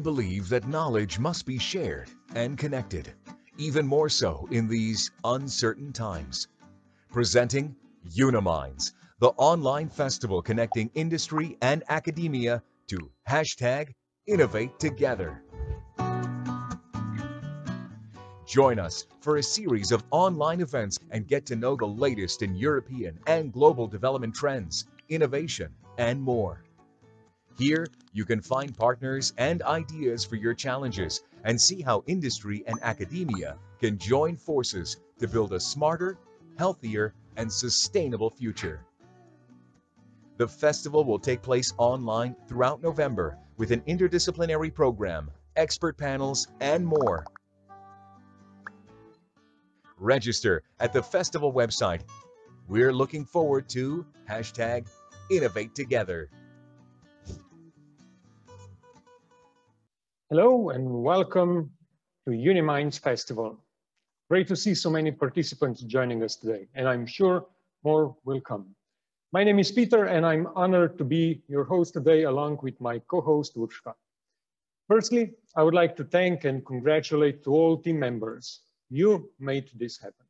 believe that knowledge must be shared and connected, even more so in these uncertain times. Presenting UNI.MINDS, the online festival connecting industry and academia to #Innovate Together. Join us for a series of online events and get to know the latest in European and global development trends, innovation, and more. Here, you can find partners and ideas for your challenges and see how industry and academia can join forces to build a smarter, healthier, and sustainable future. The festival will take place online throughout November with an interdisciplinary program, expert panels, and more. Register at the festival website. We're looking forward to #Innovate Together. Hello and welcome to UNI.MINDS Festival. Great to see so many participants joining us today, and I'm sure more will come. My name is Peter, and I'm honored to be your host today along with my co-host Urška. Firstly, I would like to thank and congratulate to all team members. You made this happen.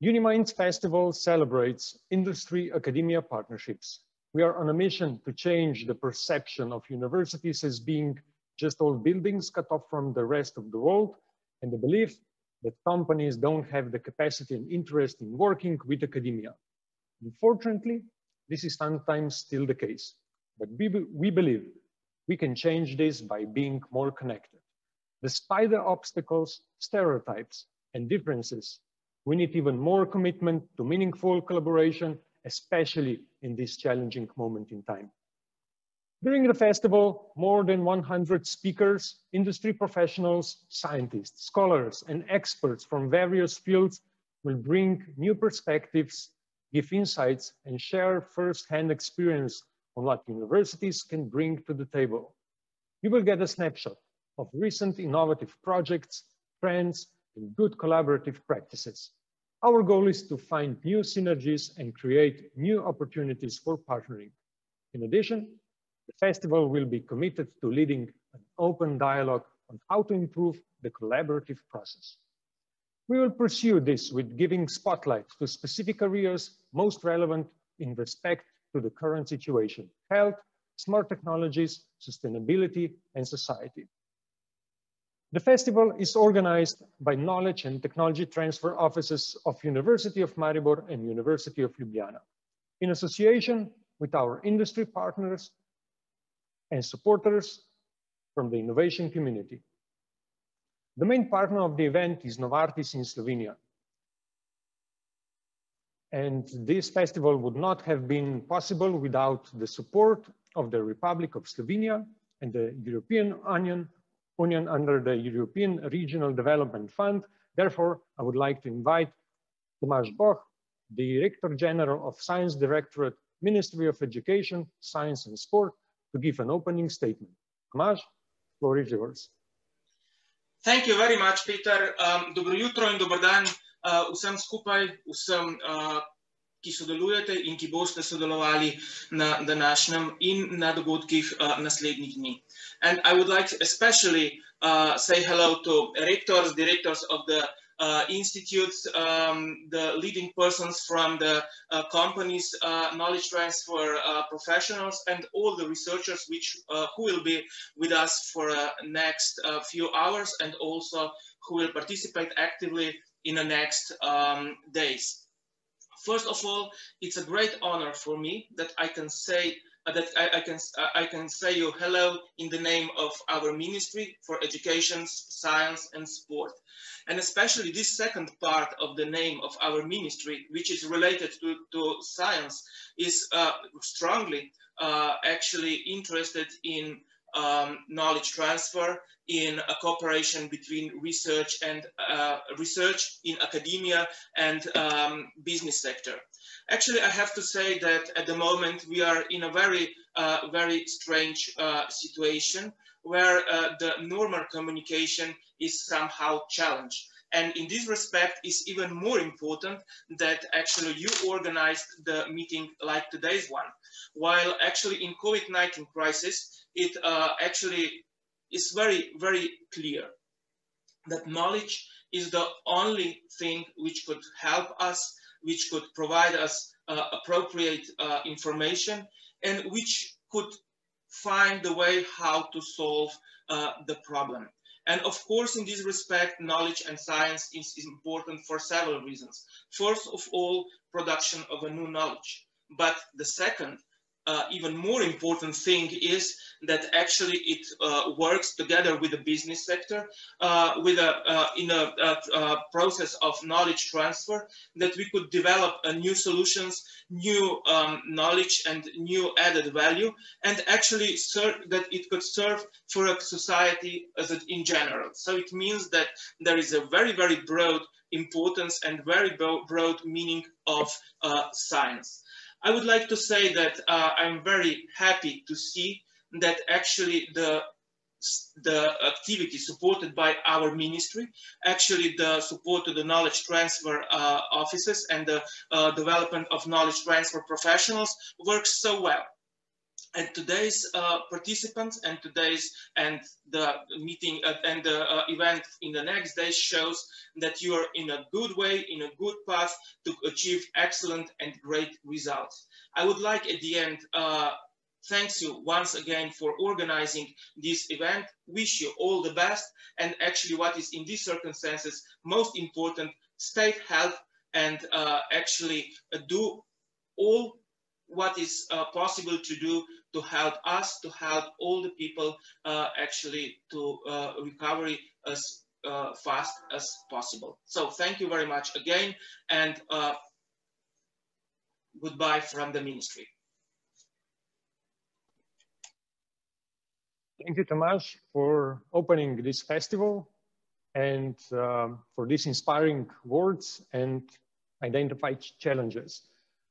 UNI.MINDS Festival celebrates industry-academia partnerships. We are on a mission to change the perception of universities as being just old buildings cut off from the rest of the world, and the belief that companies don't have the capacity and interest in working with academia. Unfortunately, this is sometimes still the case, but we believe we can change this by being more connected. Despite the obstacles, stereotypes, and differences, we need even more commitment to meaningful collaboration, especially in this challenging moment in time. During the festival, more than 100 speakers, industry professionals, scientists, scholars, and experts from various fields will bring new perspectives, give insights, and share first-hand experience on what universities can bring to the table. You will get a snapshot of recent innovative projects, trends, and good collaborative practices. Our goal is to find new synergies and create new opportunities for partnering. In addition, the festival will be committed to leading an open dialogue on how to improve the collaborative process. We will pursue this with giving spotlight to specific areas most relevant in respect to the current situation: health, smart technologies, sustainability, and society. The festival is organized by Knowledge and Technology Transfer Offices of University of Maribor and University of Ljubljana, in association with our industry partners and supporters from the innovation community. The main partner of the event is Novartis in Slovenia. And this festival would not have been possible without the support of the Republic of Slovenia and the European Union under the European Regional Development Fund. Therefore, I would like to invite Tomaž Boh, Director General of Science Directorate, Ministry of Education, Science and Sport, to give an opening statement. Tomaž, floor is yours. Thank you very much, Peter. Dobro jutro in dober dan vsem skupaj, vsem, ki sodelujete in ki boste sodelovali na današnjem in na dogodkih naslednjih dni. And I would like to especially say hello to rectors, directors of the institutes, the leading persons from the companies, knowledge transfer professionals, and all the researchers who will be with us for next few hours, and also who will participate actively in the next days. First of all, it's a great honor for me that I can say I can say you hello in the name of our Ministry for Education, Science and Sport. And especially this second part of the name of our ministry, which is related to science, is strongly actually interested in knowledge transfer, in a cooperation between research and research in academia and business sector. Actually, I have to say that at the moment we are in a very strange situation where the normal communication is somehow challenged. And in this respect, it's even more important that actually you organized the meeting like today's one. While actually in COVID-19 crisis, it actually is very, very clear, that knowledge is the only thing which could help us, which could provide us appropriate information, and which could find the way how to solve the problem. And of course, in this respect, knowledge and science is important for several reasons. First of all, production of a new knowledge. But the second, even more important thing is that actually it works together with the business sector, in a process of knowledge transfer, that we could develop new solutions, new knowledge and new added value, and actually that it could serve for a society as in general. So it means that there is a very, very broad importance and very broad meaning of science. I would like to say that I'm very happy to see that actually the activity supported by our ministry, actually the support to the knowledge transfer offices and the development of knowledge transfer professionals works so well. And today's participants and the meeting and the event in the next day shows that you are in a good way, in a good path to achieve excellent and great results. I would like at the end, thanks you once again for organizing this event, wish you all the best, and actually what is in these circumstances most important, stay healthy and actually do all what is possible to do to help us, to help all the people actually to recovery as fast as possible. So thank you very much again, and goodbye from the ministry. Thank you, Tomasz, for opening this festival and for these inspiring words and identified challenges.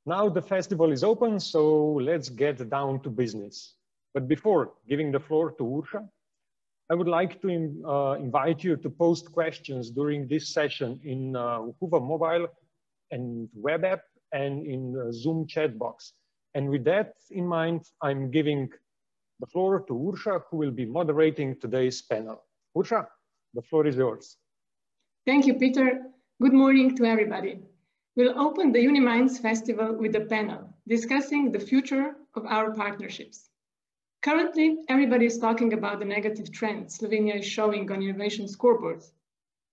Now the festival is open, so let's get down to business. But before giving the floor to Urša, I would like to invite you to post questions during this session in Whova mobile and web app and in Zoom chat box. And with that in mind, I'm giving the floor to Urša, who will be moderating today's panel. Urša, the floor is yours. Thank you, Peter. Good morning to everybody. We'll open the UNI.MINDS festival with a panel discussing the future of our partnerships. Currently, everybody is talking about the negative trend Slovenia is showing on innovation scoreboards.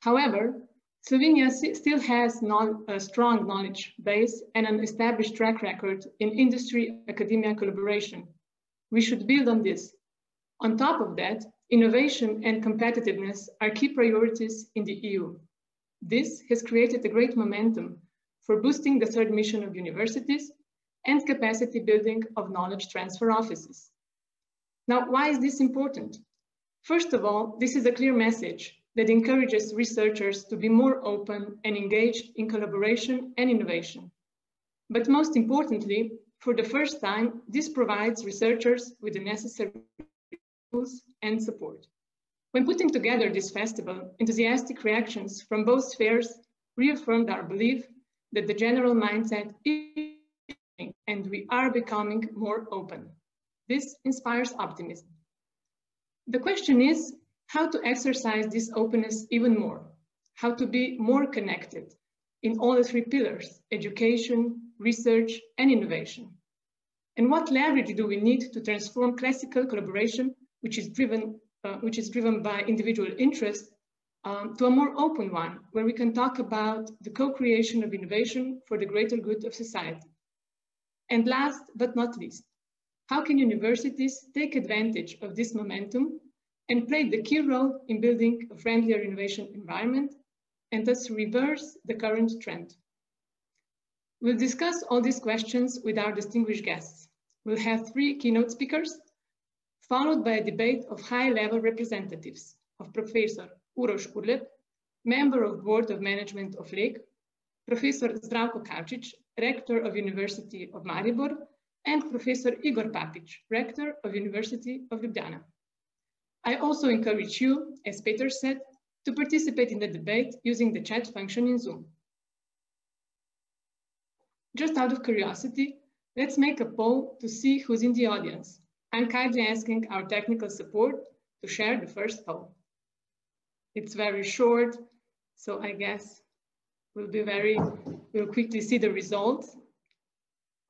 However, Slovenia still has a strong knowledge base and an established track record in industry-academia collaboration. We should build on this. On top of that, innovation and competitiveness are key priorities in the EU. This has created a great momentum for boosting the third mission of universities and capacity building of knowledge transfer offices. Now, why is this important? First of all, this is a clear message that encourages researchers to be more open and engaged in collaboration and innovation. But most importantly, for the first time, this provides researchers with the necessary tools and support. When putting together this festival, enthusiastic reactions from both spheres reaffirmed our belief that the general mindset is changing and we are becoming more open. This inspires optimism. The question is how to exercise this openness even more, how to be more connected in all the three pillars, education, research, and innovation. And what leverage do we need to transform classical collaboration, which is driven by individual interest, to a more open one, where we can talk about the co-creation of innovation for the greater good of society. And last but not least, how can universities take advantage of this momentum and play the key role in building a friendlier innovation environment and thus reverse the current trend? We'll discuss all these questions with our distinguished guests. We'll have 3 keynote speakers, followed by a debate of high-level representatives of Professor Uroš Urlep, Member of Board of Management of LEG, Professor Zdravko Kavčič, Rector of University of Maribor, and Professor Igor Papič, Rector of University of Ljubljana. I also encourage you, as Peter said, to participate in the debate using the chat function in Zoom. Just out of curiosity, let's make a poll to see who's in the audience. I'm kindly asking our technical support to share the first poll. It's very short, so I guess we'll quickly see the results.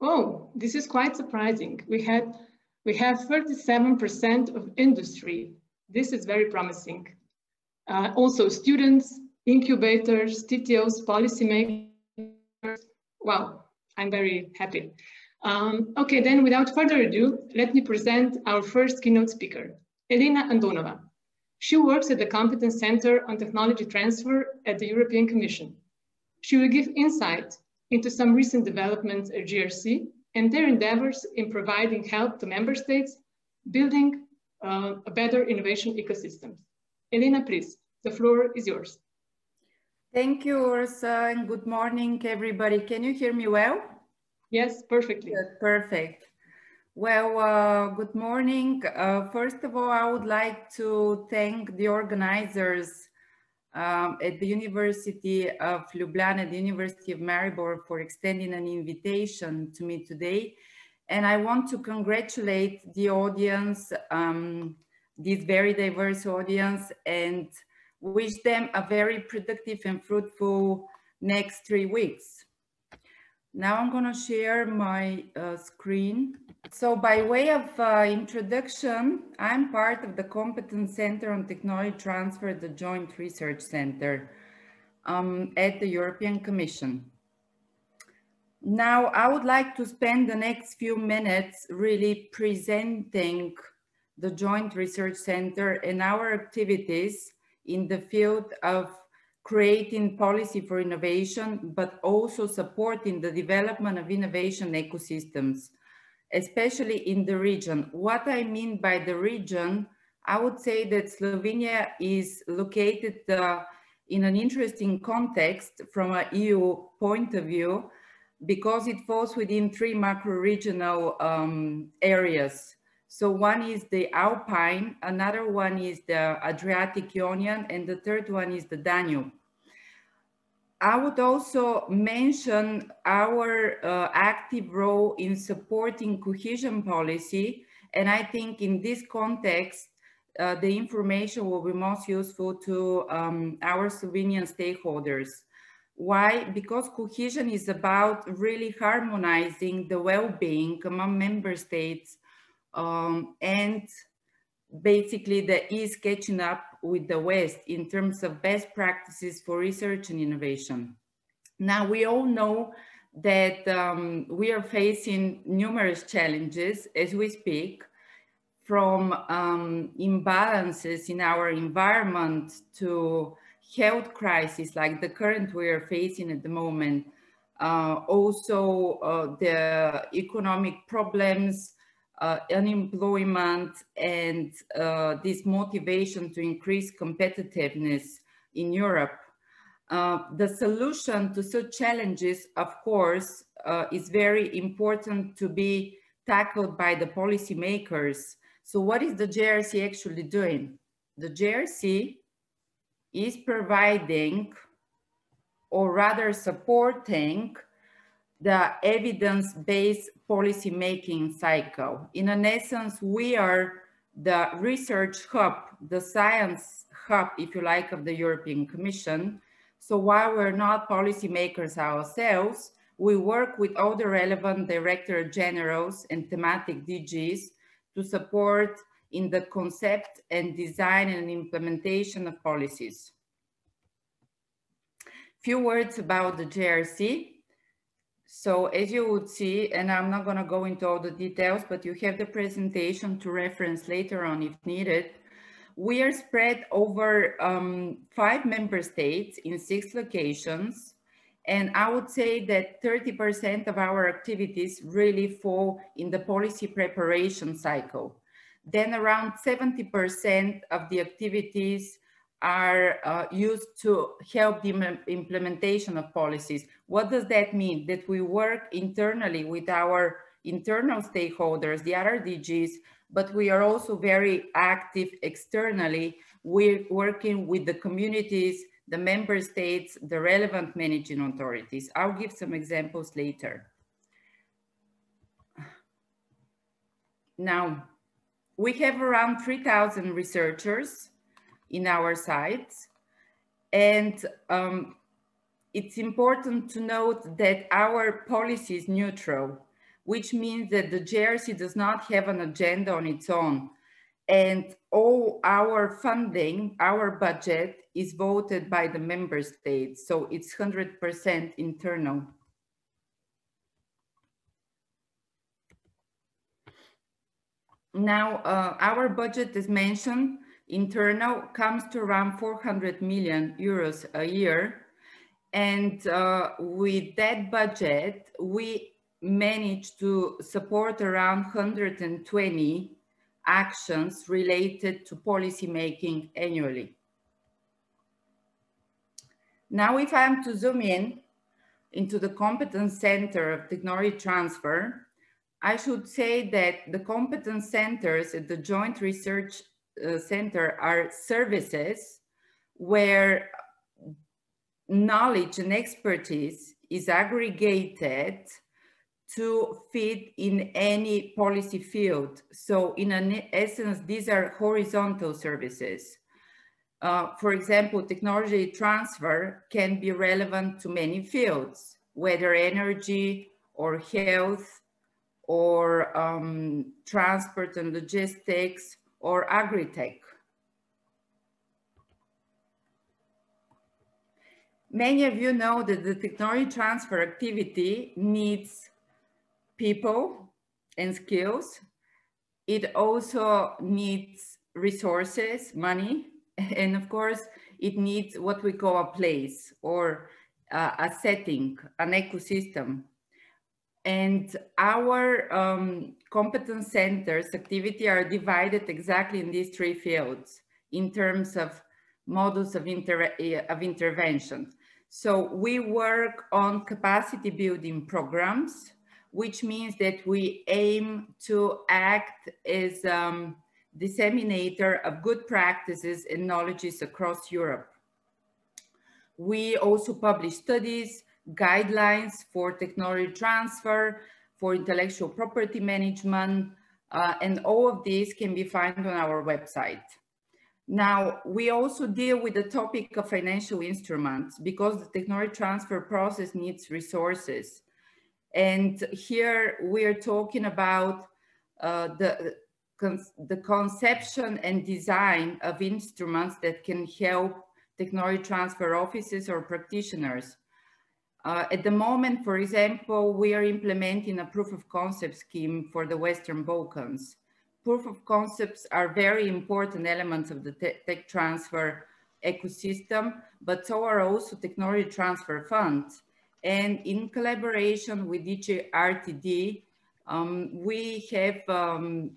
Oh, this is quite surprising. We have 37% of industry. This is very promising. Also students, incubators, TTOs, policymakers. Wow, I'm very happy. Okay, then without further ado, let me present our first keynote speaker, Elena Andonova. She works at the Competence Center on Technology Transfer at the European Commission. She will give insight into some recent developments at GRC and their endeavors in providing help to member states, building a better innovation ecosystem. Elena, please, the floor is yours. Thank you, Ursa, and good morning, everybody. Can you hear me well? Yes, perfectly. Good, perfect. Well, good morning. First of all, I would like to thank the organizers at the University of Ljubljana, the University of Maribor, for extending an invitation to me today. And I want to congratulate the audience, this very diverse audience, and wish them a very productive and fruitful next 3 weeks. Now I'm going to share my screen. So by way of introduction, I'm part of the Competence Center on Technology Transfer, the Joint Research Center at the European Commission. Now I would like to spend the next few minutes really presenting the Joint Research Center and our activities in the field of creating policy for innovation, but also supporting the development of innovation ecosystems, especially in the region. What I mean by the region, I would say that Slovenia is located in an interesting context from an EU point of view, because it falls within 3 macro-regional areas. So one is the Alpine, another one is the Adriatic Ionian, and the third one is the Danube. I would also mention our active role in supporting cohesion policy. And I think in this context, the information will be most useful to our Slovenian stakeholders. Why? Because cohesion is about really harmonizing the well-being among member states, and basically the East catching up with the West in terms of best practices for research and innovation. Now we all know that we are facing numerous challenges as we speak, from imbalances in our environment to health crisis like the current we are facing at the moment, also the economic problems, unemployment, and this motivation to increase competitiveness in Europe. The solution to such challenges, of course, is very important to be tackled by the policymakers. So what is the JRC actually doing? The JRC is providing, or rather supporting, the evidence-based policy-making cycle. In an essence, we are the research hub, the science hub, if you like, of the European Commission. So while we're not policymakers ourselves, we work with all the relevant director generals and thematic DGs to support in the concept and design and implementation of policies. Few words about the JRC. So as you would see, and I'm not going to go into all the details, but you have the presentation to reference later on if needed. We are spread over 5 member states in 6 locations. And I would say that 30% of our activities really fall in the policy preparation cycle. Then around 70% of the activities are used to help the implementation of policies. What does that mean? That we work internally with our internal stakeholders, the other DGs, but we are also very active externally. We're working with the communities, the member states, the relevant managing authorities. I'll give some examples later. Now, We have around 3,000 researchers in our sites, and it's important to note that our policy is neutral, which means that the JRC does not have an agenda on its own. And all our funding, our budget is voted by the member states. So it's 100% internal. Now, our budget, as mentioned, internal, comes to around 400 million euros a year. And with that budget, we managed to support around 120 actions related to policy making annually. Now, if I am to zoom in into the competence center of technology transfer, I should say that the competence centers at the Joint Research Center are services where knowledge and expertise is aggregated to fit in any policy field. So in essence, these are horizontal services. For example, technology transfer can be relevant to many fields, whether energy or health or transport and logistics or agri-tech. Many of you know that the technology transfer activity needs people and skills. It also needs resources, money, and of course, it needs what we call a place or a setting, an ecosystem. And our competence centers activity are divided exactly in these three fields in terms of models of intervention. So we work on capacity building programs, which means that we aim to act as disseminator of good practices and knowledges across Europe. We also publish studies, guidelines for technology transfer, for intellectual property management, and all of these can be found on our website. Now, we also deal with the topic of financial instruments because the technology transfer process needs resources. And here we are talking about the conception and design of instruments that can help technology transfer offices or practitioners. At the moment, for example, we are implementing a proof of concept scheme for the Western Balkans. Proof of concepts are very important elements of the tech transfer ecosystem, but so are also technology transfer funds. And in collaboration with DG RTD, we have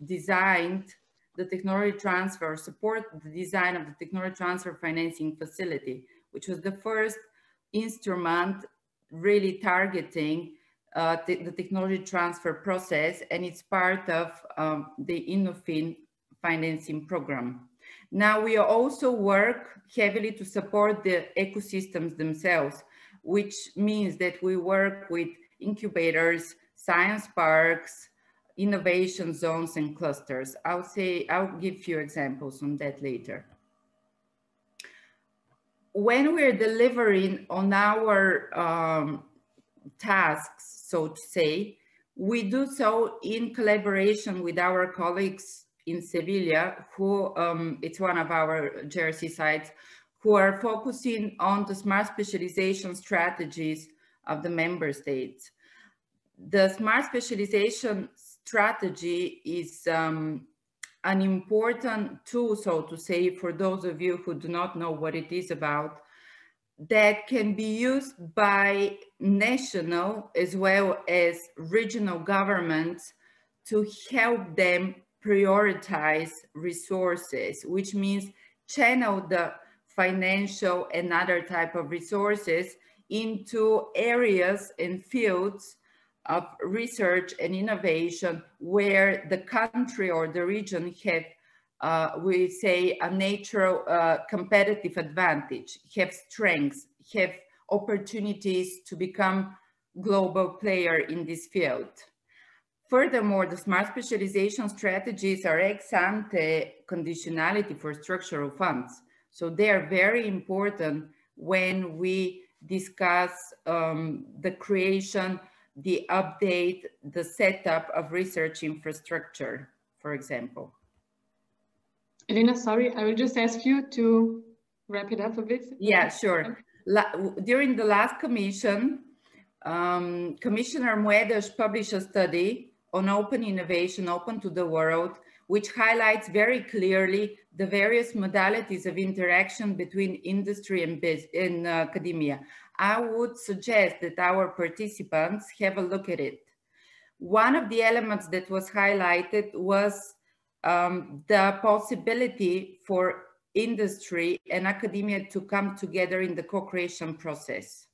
designed the technology transfer, support the design of the technology transfer financing facility, which was the first instrument really targeting the technology transfer process, and it's part of the InnoFin financing program. Now we also work heavily to support the ecosystems themselves, which means that we work with incubators, science parks, innovation zones and clusters. I'll give you examples on that later. When we're delivering on our tasks, so to say, we do so in collaboration with our colleagues in Sevilla, who it's one of our JRC sites, who are focusing on the smart specialization strategies of the member states. The smart specialization strategy is an important tool, so to say, for those of you who do not know what it is about, that can be used by national as well as regional governments to help them prioritize resources, which means channel the financial and other type of resources into areas and fields of research and innovation where the country or the region have, we say, a natural competitive advantage, have strengths, have opportunities to become global player in this field. Furthermore, the smart specialization strategies are ex-ante conditionality for structural funds. So they are very important when we discuss the creation, the update, the setup of research infrastructure, for example. Elena, sorry, I will just ask you to wrap it up a bit. Yeah, sure. During the last commission, Commissioner Moedas published a study on open innovation, open to the world, which highlights very clearly the various modalities of interaction between industry and academia. I would suggest that our participants have a look at it. One of the elements that was highlighted was the possibility for industry and academia to come together in the co-creation process.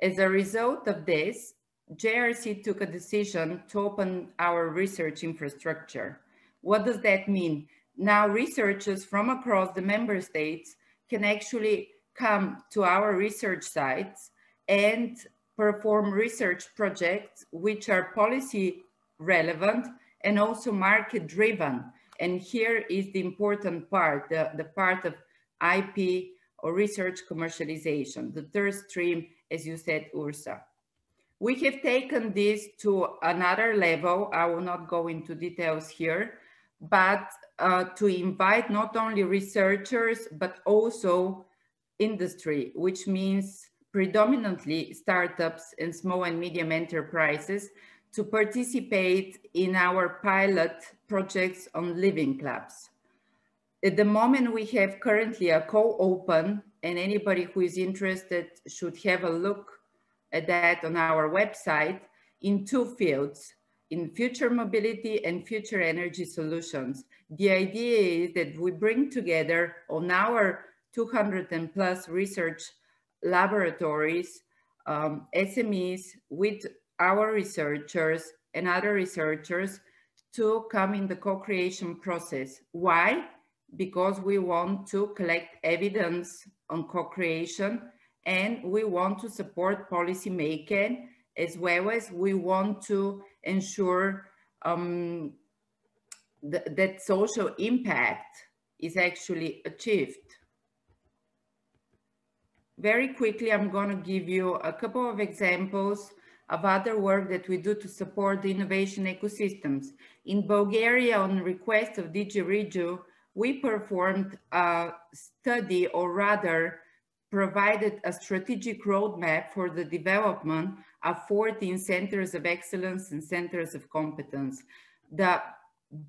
As a result of this, JRC took a decision to open our research infrastructure. What does that mean? Now researchers from across the member states can actually come to our research sites and perform research projects which are policy relevant and also market driven. And here is the important part, the part of IP or research commercialization, the third stream, as you said, Ursa. We have taken this to another level. I will not go into details here, but to invite not only researchers, but also industry, which means predominantly startups and small and medium enterprises, to participate in our pilot projects on living clubs. At the moment, we have currently a co-open, and anybody who is interested should have a look at that on our website, in two fields, in future mobility and future energy solutions. The idea is that we bring together on our 200+ research laboratories, SMEs with our researchers and other researchers to come in the co-creation process. Why? Because we want to collect evidence on co-creation, and we want to support policy making, as well as we want to ensure that social impact is actually achieved. Very quickly, I'm going to give you a couple of examples of other work that we do to support the innovation ecosystems. In Bulgaria, on request of DG Regio, we performed a study, or rather provided a strategic roadmap for the development of 14 centers of excellence and centers of competence. The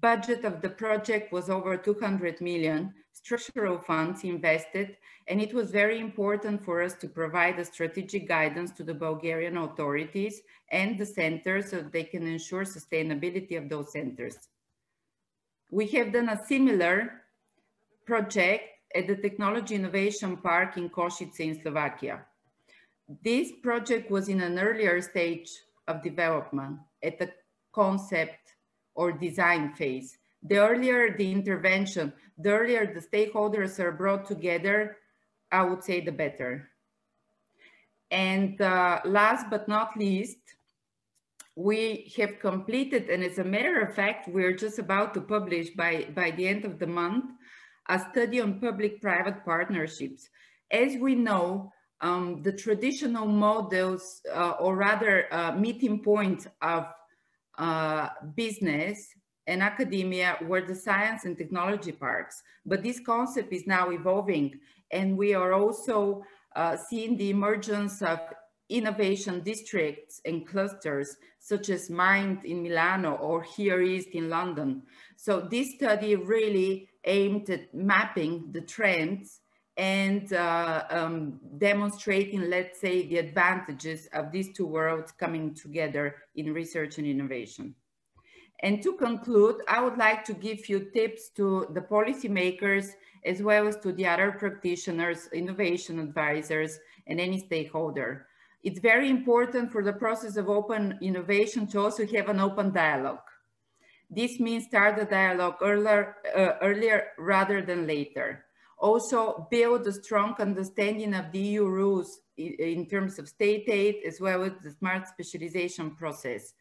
budget of the project was over 200 million, structural funds invested, and it was very important for us to provide a strategic guidance to the Bulgarian authorities and the centers so they can ensure sustainability of those centers. We have done a similar project at the Technology Innovation Park in Košice in Slovakia. This project was in an earlier stage of development, at the concept or design phase. The earlier the intervention, the earlier the stakeholders are brought together, I would say the better. And last but not least, we have completed, and as a matter of fact, we're just about to publish by the end of the month, a study on public-private partnerships. As we know, the traditional models, or rather meeting point of business and academia, were the science and technology parks. But this concept is now evolving, and we are also seeing the emergence of innovation districts and clusters, such as MIND in Milano or Here East in London. So this study really aimed at mapping the trends and demonstrating, let's say, the advantages of these two worlds coming together in research and innovation. And to conclude, I would like to give you tips to the policymakers, as well as to the other practitioners, innovation advisors, and any stakeholder. It's very important for the process of open innovation to also have an open dialogue. This means start the dialogue earlier rather than later. Also build a strong understanding of the EU rules in terms of state aid, as well as the smart specialization process.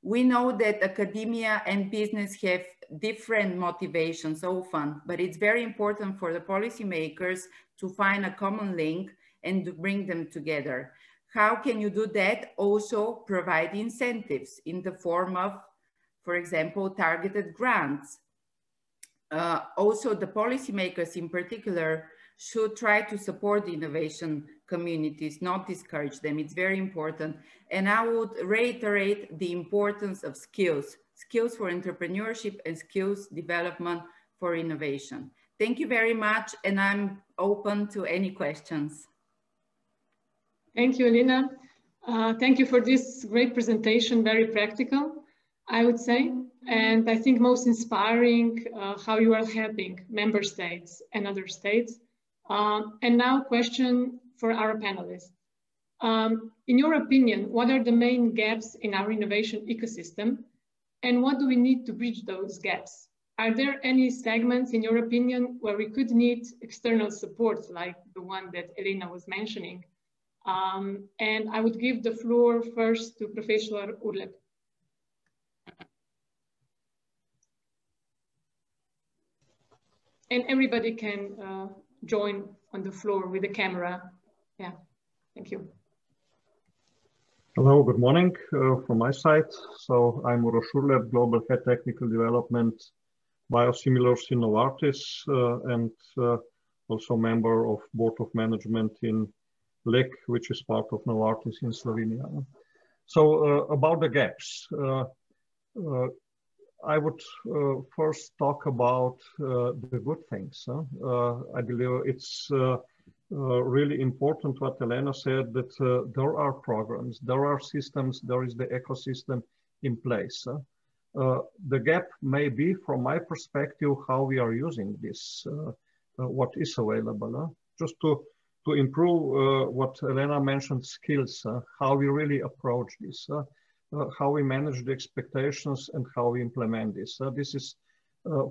We know that academia and business have different motivations often, but it's very important for the policymakers to find a common link and to bring them together. How can you do that? Also provide incentives in the form of, for example, targeted grants. Also, the policymakers in particular should try to support the innovation communities, not discourage them. It's very important. And I would reiterate the importance of skills for entrepreneurship and skills development for innovation. Thank you very much, and I'm open to any questions. Thank you, Elena. Thank you for this great presentation, very practical, I would say. And I think most inspiring how you are helping member states and other states. And now question for our panelists. In your opinion, what are the main gaps in our innovation ecosystem? And what do we need to bridge those gaps? Are there any segments, in your opinion, where we could need external support, like the one that Elena was mentioning? And I would give the floor first to Professor Urlep. And everybody can join on the floor with the camera. Yeah, thank you. Hello, good morning from my side. So I'm Uroš Urlep, Global Head Technical Development, Biosimilars in Novartis, and also member of Board of Management in LEC, which is part of Novartis in Slovenia. So about the gaps, I would first talk about the good things. I believe it's really important what Elena said, that there are programs, there are systems, there is the ecosystem in place. The gap may be, from my perspective, how we are using this, what is available. Just to improve what Elena mentioned, skills, how we really approach this, how we manage the expectations and how we implement this. This is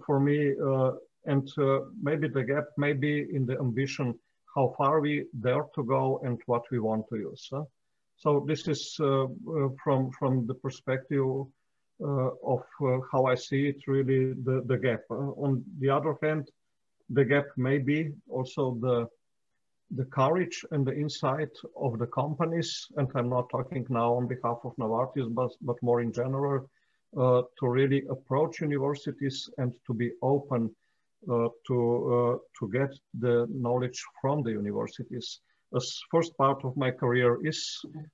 for me, and maybe the gap may be in the ambition, how far we dare to go and what we want to use. So this is from the perspective of how I see it, really the gap. On the other hand, the gap may be also the courage and the insight of the companies, and I'm not talking now on behalf of Novartis, but more in general, to really approach universities and to be open to get the knowledge from the universities. As first part of my career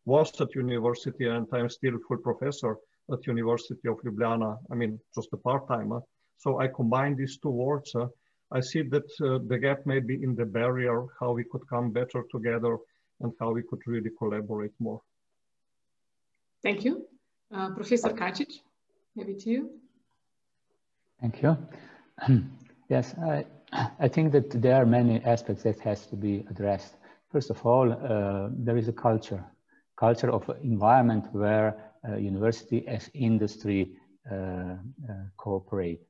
was at university, and I'm still full professor at University of Ljubljana. I mean, just a part-time. So I combine these two words. I see that the gap may be in the barrier, how we could come better together and how we could really collaborate more. Thank you. Professor Kacic, maybe to you. Thank you. Yes, I think that there are many aspects that has to be addressed. First of all, there is a culture of environment where university as industry cooperate.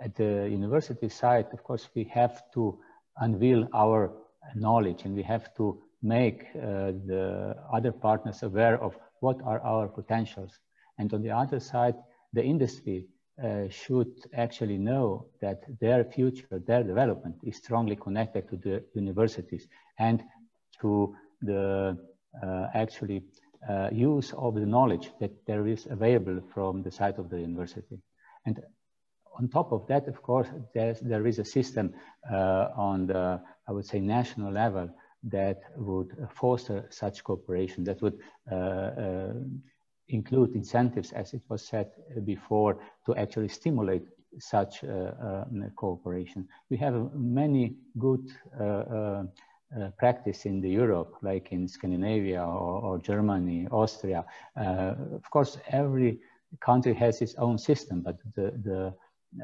At the university side, of course, we have to unveil our knowledge and we have to make the other partners aware of what are our potentials. And on the other side, the industry should actually know that their future, their development is strongly connected to the universities and to the use of the knowledge that there is available from the side of the university. And on top of that, of course, there is a system on the, I would say, national level that would foster such cooperation, that would include incentives, as it was said before, to actually stimulate such cooperation. We have many good practice in the Europe, like in Scandinavia or Germany, Austria. Of course, every country has its own system, but the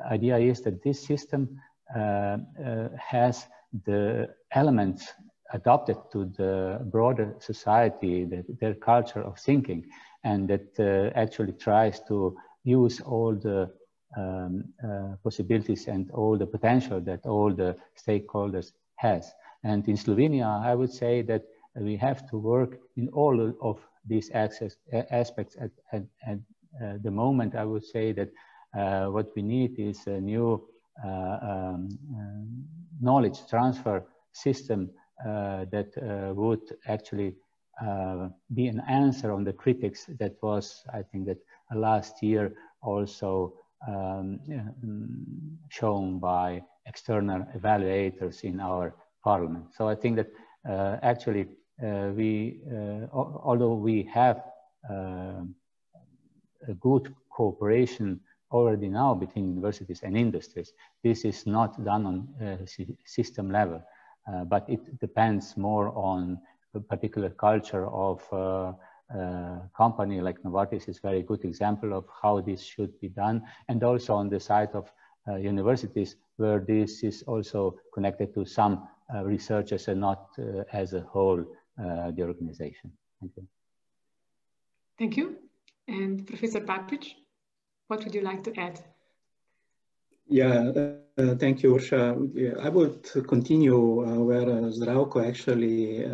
idea is that this system has the elements adopted to the broader society, their culture of thinking, and that actually tries to use all the possibilities and all the potential that all the stakeholders has. And in Slovenia, I would say that we have to work in all of these aspects at the moment. I would say that what we need is a new knowledge transfer system that would actually be an answer on the critics that was, I think, that last year also shown by external evaluators in our parliament. So I think that actually although we have a good cooperation already now between universities and industries, this is not done on system level, but it depends more on a particular culture of company like Novartis is a very good example of how this should be done, and also on the side of universities, where this is also connected to some researchers and not as a whole the organization. Thank you. Thank you. And Professor Papic, what would you like to add? Yeah, thank you, Ursha. I would continue where Zdravko actually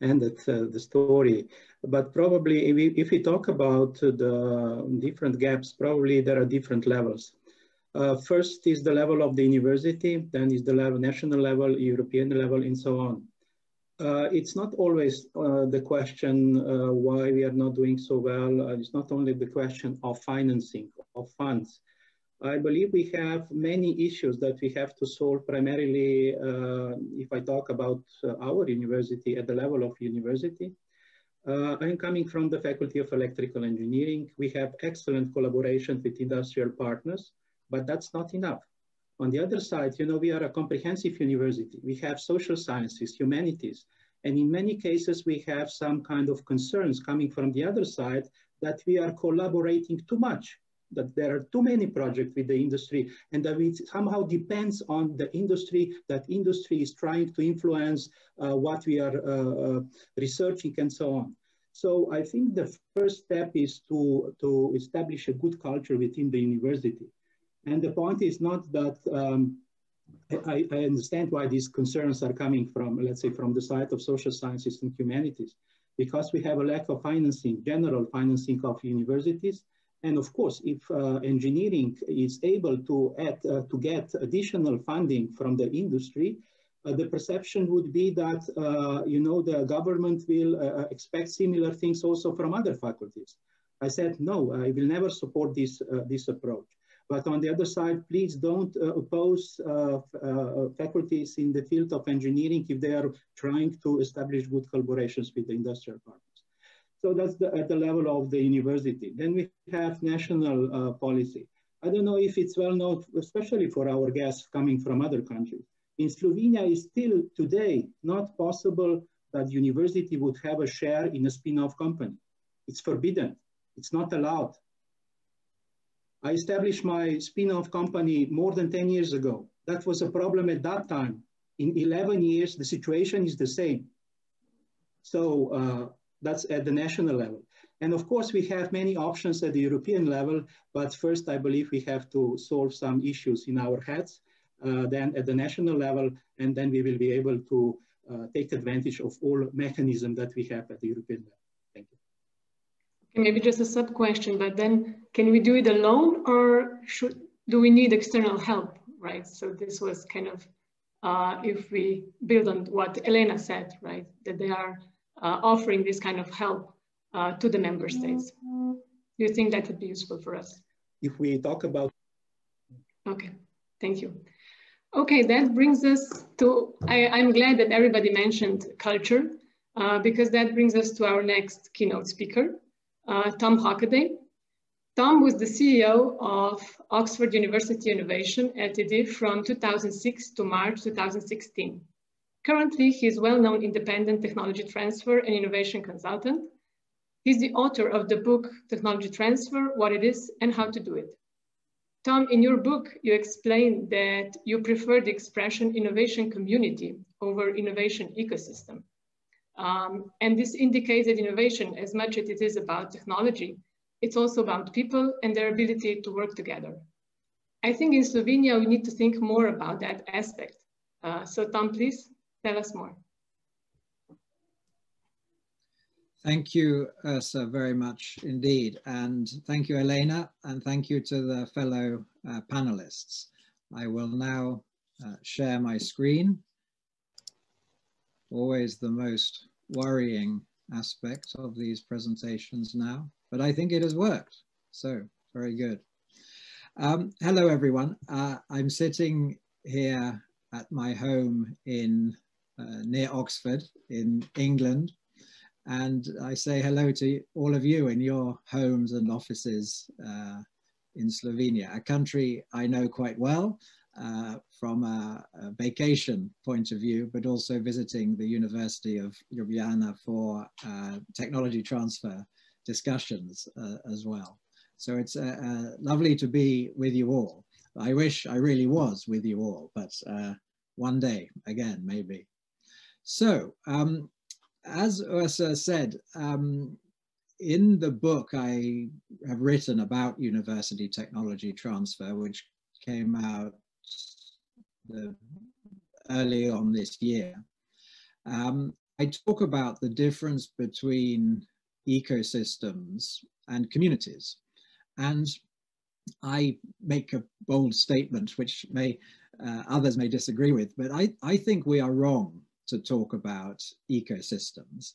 ended the story. But probably if we talk about the different gaps, probably there are different levels. First is the level of the university, then is the level, national level, European level, and so on. It's not always the question why we are not doing so well. It's not only the question of financing, of funds. I believe we have many issues that we have to solve primarily, if I talk about our university at the level of university. I'm coming from the Faculty of Electrical Engineering. We have excellent collaboration with industrial partners, but that's not enough. On the other side, you know, we are a comprehensive university. We have social sciences, humanities, and in many cases, we have some kind of concerns coming from the other side that we are collaborating too much, that there are too many projects with the industry, and that it somehow depends on the industry, that industry is trying to influence what we are researching and so on. So I think the first step is to establish a good culture within the university. And the point is not that, I understand why these concerns are coming from, let's say, from the side of social sciences and humanities, because we have a lack of financing, general financing of universities. And of course, if engineering is able to get additional funding from the industry, the perception would be that, you know, the government will expect similar things also from other faculties. I said, no, I will never support this approach. But on the other side, please don't oppose faculties in the field of engineering if they are trying to establish good collaborations with the industrial partners. So that's at the level of the university. Then we have national policy. I don't know if it's well known, especially for our guests coming from other countries. In Slovenia, it's still today not possible that university would have a share in a spin-off company. It's forbidden. It's not allowed. I established my spin-off company more than 10 years ago. That was a problem at that time. In 11 years, the situation is the same. So that's at the national level. And of course, we have many options at the European level, but first, I believe we have to solve some issues in our heads, then at the national level, and then we will be able to take advantage of all mechanisms that we have at the European level. Thank you. Okay, maybe just a sub-question, but then can we do it alone, or do we need external help, right? So this was kind of, if we build on what Elena said, right, that they are offering this kind of help to the member states. Do you think that would be useful for us? If we talk about... Okay, thank you. Okay, that brings us to, I'm glad that everybody mentioned culture, because that brings us to our next keynote speaker, Tom Hockaday. Tom was the CEO of Oxford University Innovation Ltd from 2006 to March 2016. Currently, he is well-known independent technology transfer and innovation consultant. He's the author of the book, Technology Transfer, What It Is and How to Do It. Tom, in your book, you explain that you prefer the expression innovation community over innovation ecosystem. And this indicates that innovation, as much as it is about technology, it's also about people and their ability to work together. I think in Slovenia, we need to think more about that aspect. So Tom, please tell us more. Thank you, Ursa, very much indeed. And thank you, Elena, and thank you to the fellow panelists. I will now share my screen. Always the most worrying aspect of these presentations now, but I think it has worked. So very good. Hello, everyone. I'm sitting here at my home in near Oxford in England. And I say hello to all of you in your homes and offices in Slovenia, a country I know quite well from a vacation point of view, but also visiting the University of Ljubljana for technology transfer discussions as well. So it's lovely to be with you all. I wish I really was with you all, but one day again, maybe. So, as Ursa said, in the book I have written about university technology transfer, which came out early on this year, I talk about the difference between ecosystems and communities. And I make a bold statement, which others may disagree with, but I think we are wrong to talk about ecosystems.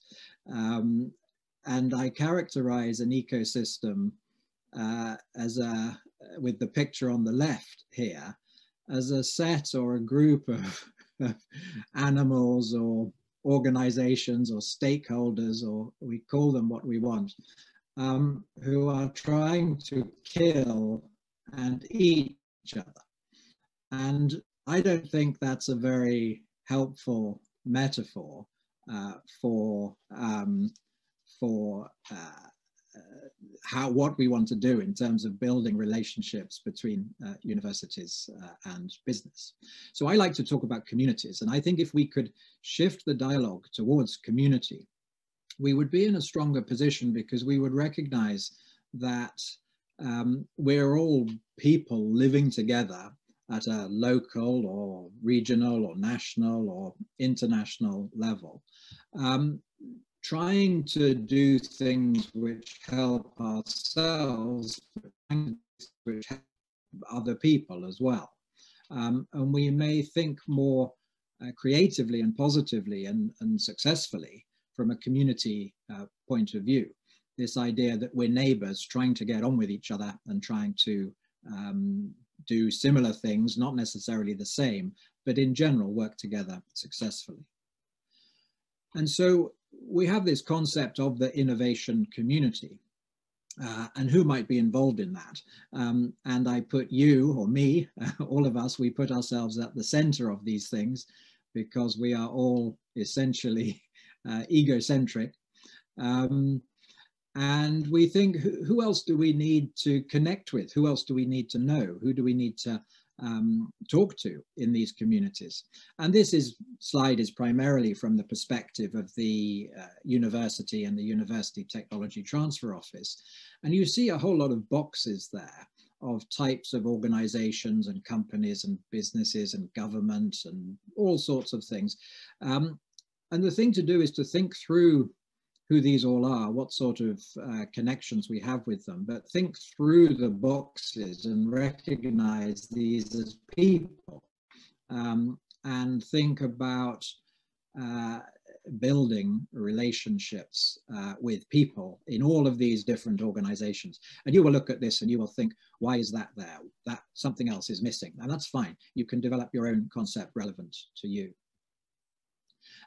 And I characterize an ecosystem with the picture on the left here, as a set or a group of animals or organizations or stakeholders, or we call them what we want, who are trying to kill and eat each other. And I don't think that's a very helpful metaphor for what we want to do in terms of building relationships between universities and business. So I like to talk about communities, and I think if we could shift the dialogue towards community, we would be in a stronger position, because we would recognize that we're all people living together at a local or regional or national or international level, trying to do things which help ourselves, which help other people as well. And we may think more creatively and positively and successfully from a community point of view. This idea that we're neighbors trying to get on with each other and trying to do similar things, not necessarily the same, but in general work together successfully. And so we have this concept of the innovation community and who might be involved in that. And I put you or me, all of us, we put ourselves at the center of these things because we are all essentially egocentric. And we think, who else do we need to connect with? Who else do we need to know? Who do we need to talk to in these communities? And this slide is primarily from the perspective of the university and the University Technology Transfer Office. And you see a whole lot of boxes there of types of organizations and companies and businesses and government and all sorts of things. And the thing to do is to think through who these all are, what sort of connections we have with them, but think through the boxes and recognize these as people, and think about building relationships with people in all of these different organizations. And you will look at this and you will think, why is that there? That something else is missing. And that's fine. You can develop your own concept relevant to you.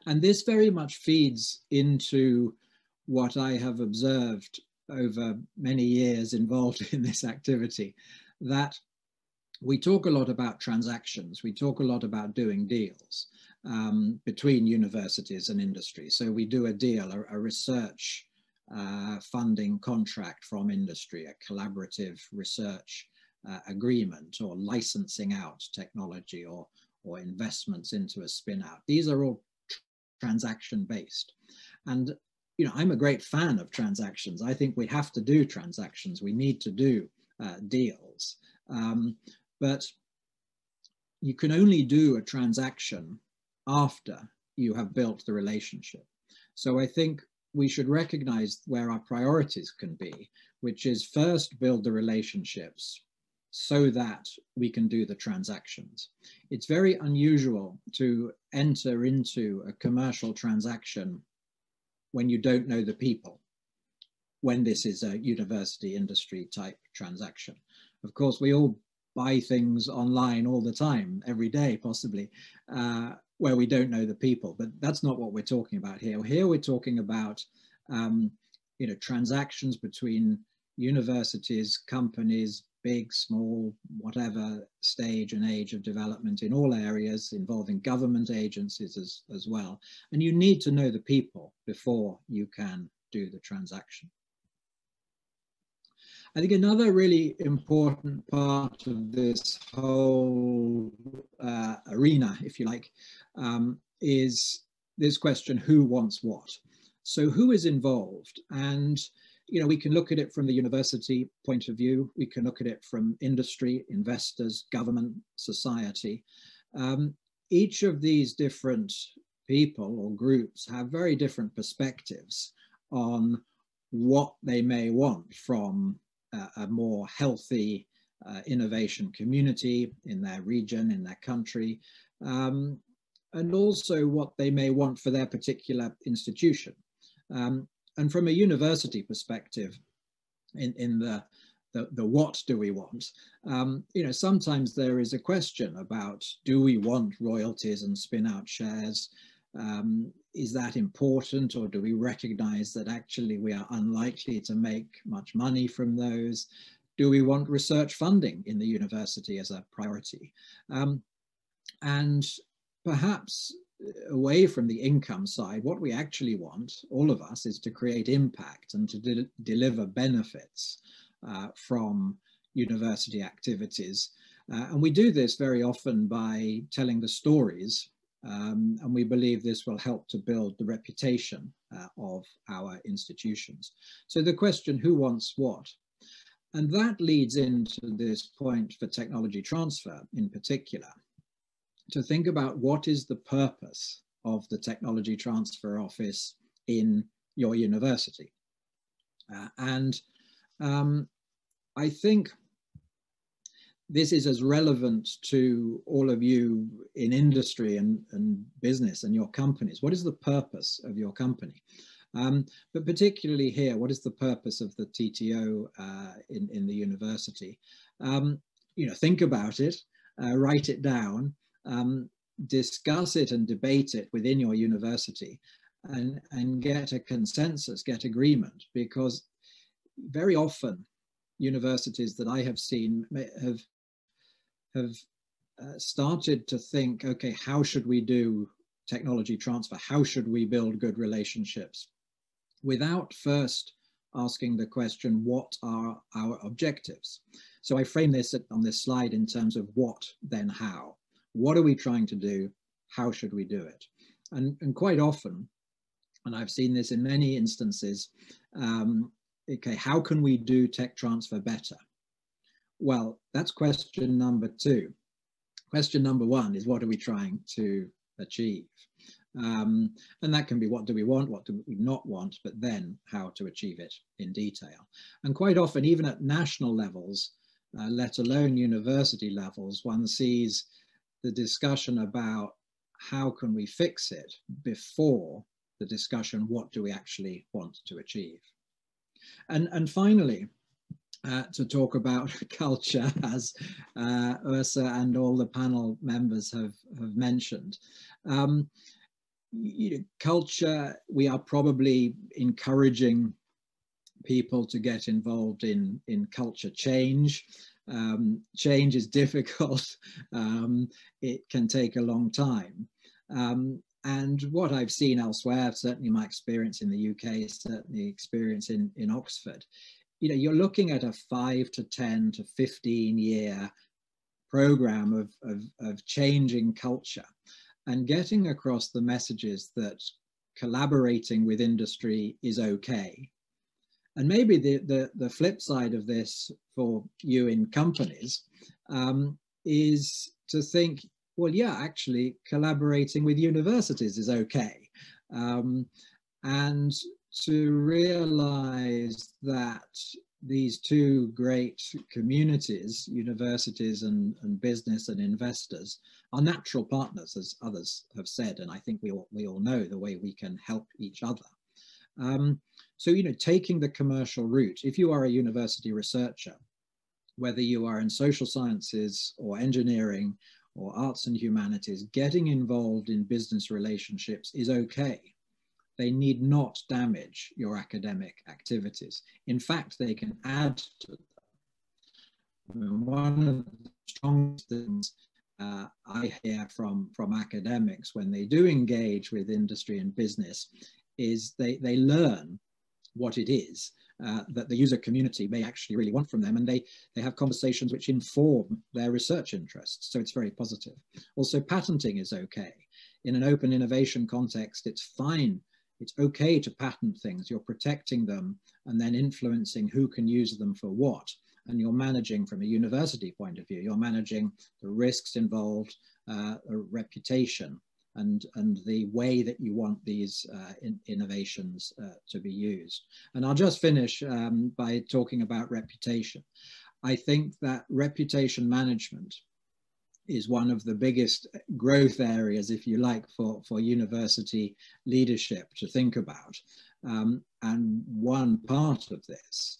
And this very much feeds into what I have observed over many years involved in this activity, that we talk a lot about transactions. We talk a lot about doing deals between universities and industry. So we do a deal, a research funding contract from industry, a collaborative research agreement, or licensing out technology, or investments into a spin out. These are all transaction based. And I'm a great fan of transactions. I think we have to do transactions. We need to do deals. But you can only do a transaction after you have built the relationship. So I think we should recognize where our priorities can be, which is first build the relationships so that we can do the transactions. It's very unusual to enter into a commercial transaction when you don't know the people, when this is a university industry type transaction. Of course, we all buy things online all the time, every day possibly, where we don't know the people, but that's not what we're talking about here. Here we're talking about transactions between universities, companies, big, small, whatever stage and age of development in all areas, involving government agencies as well. And you need to know the people before you can do the transaction. I think another really important part of this whole arena, if you like, is this question, who wants what? So who is involved? And we can look at it from the university point of view. We can look at it from industry, investors, government, society. Each of these different people or groups have very different perspectives on what they may want from a more healthy innovation community in their region, in their country, and also what they may want for their particular institution. And from a university perspective, in the what do we want, sometimes there is a question about, do we want royalties and spin out shares? Is that important, or do we recognize that actually we are unlikely to make much money from those? Do we want research funding in the university as a priority? And perhaps away from the income side, what we actually want, all of us, is to create impact and to deliver benefits from university activities. And we do this very often by telling the stories, and we believe this will help to build the reputation of our institutions. So the question, who wants what? And that leads into this point for technology transfer in particular, to think about what is the purpose of the Technology Transfer Office in your university. I think this is as relevant to all of you in industry and business and your companies. What is the purpose of your company? But particularly here, what is the purpose of the TTO in the university? Think about it, write it down, discuss it and debate it within your university, and get a consensus, get agreement, because very often universities that I have seen have started to think, okay, how should we do technology transfer? How should we build good relationships? Without first asking the question, what are our objectives? So I frame this on this slide in terms of what, then how. What are we trying to do? How should we do it? And quite often, and I've seen this in many instances, okay, how can we do tech transfer better? Well, that's question number 2. Question number 1 is, what are we trying to achieve? And that can be, what do we want, what do we not want, but then how to achieve it in detail. And quite often, even at national levels, let alone university levels, one sees the discussion about how can we fix it before the discussion, what do we actually want to achieve? And finally, to talk about culture, as Ursa and all the panel members have mentioned. Culture, we are probably encouraging people to get involved in culture change. Change is difficult. It can take a long time. And what I've seen elsewhere, certainly my experience in the UK, certainly experience in Oxford, you're looking at a 5 to 10 to 15 year program of changing culture and getting across the messages that collaborating with industry is okay. And maybe the flip side of this for you in companies is to think, well, yeah, actually collaborating with universities is okay. And to realize that these two great communities, universities and business and investors, are natural partners, as others have said, and I think we all know the way we can help each other. So, you know, taking the commercial route, if you are a university researcher, whether you are in social sciences or engineering or arts and humanities, getting involved in business relationships is okay. They need not damage your academic activities. In fact, they can add to them. One of the strongest things I hear from academics when they do engage with industry and business is they learn what it is that the user community may actually really want from them, and they have conversations which inform their research interests. So it's very positive. Also, patenting is okay. In an open innovation context, it's fine. It's okay to patent things. You're protecting them and then influencing who can use them for what. And you're managing from a university point of view, you're managing the risks involved, a reputation, and the way that you want these innovations to be used. And I'll just finish by talking about reputation. I think that reputation management is one of the biggest growth areas, if you like, for university leadership to think about. And one part of this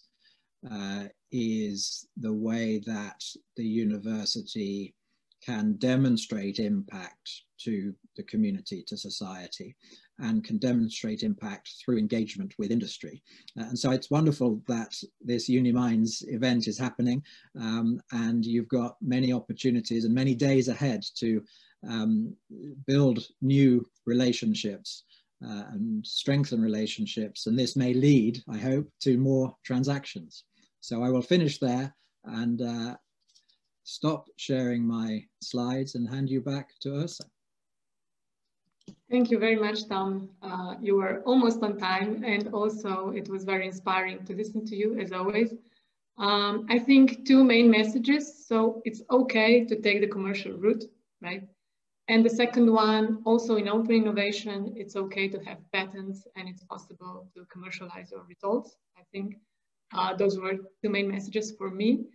is the way that the university can demonstrate impact to the community, to society, and can demonstrate impact through engagement with industry. And so it's wonderful that this UNI.MINDS event is happening, and you've got many opportunities and many days ahead to build new relationships and strengthen relationships. And this may lead, I hope, to more transactions. So I will finish there and stop sharing my slides and hand you back to Ursa. Thank you very much, Tom. You were almost on time, and also it was very inspiring to listen to you, as always. I think two main messages. So it's okay to take the commercial route, right? And the second one, also in open innovation, it's okay to have patents and it's possible to commercialize your results. I think those were the main messages for me.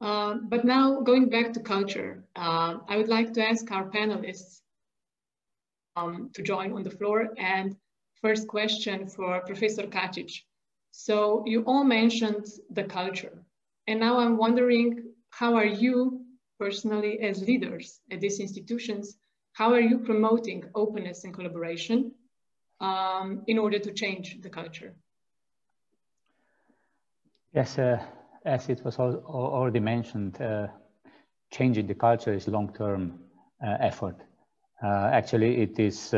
But now going back to culture, I would like to ask our panelists to join on the floor. And first question for Professor Kacic. So you all mentioned the culture. And now I'm wondering, how are you personally as leaders at these institutions, how are you promoting openness and collaboration in order to change the culture? Yes, as it was already mentioned, changing the culture is a long-term effort. Actually, it is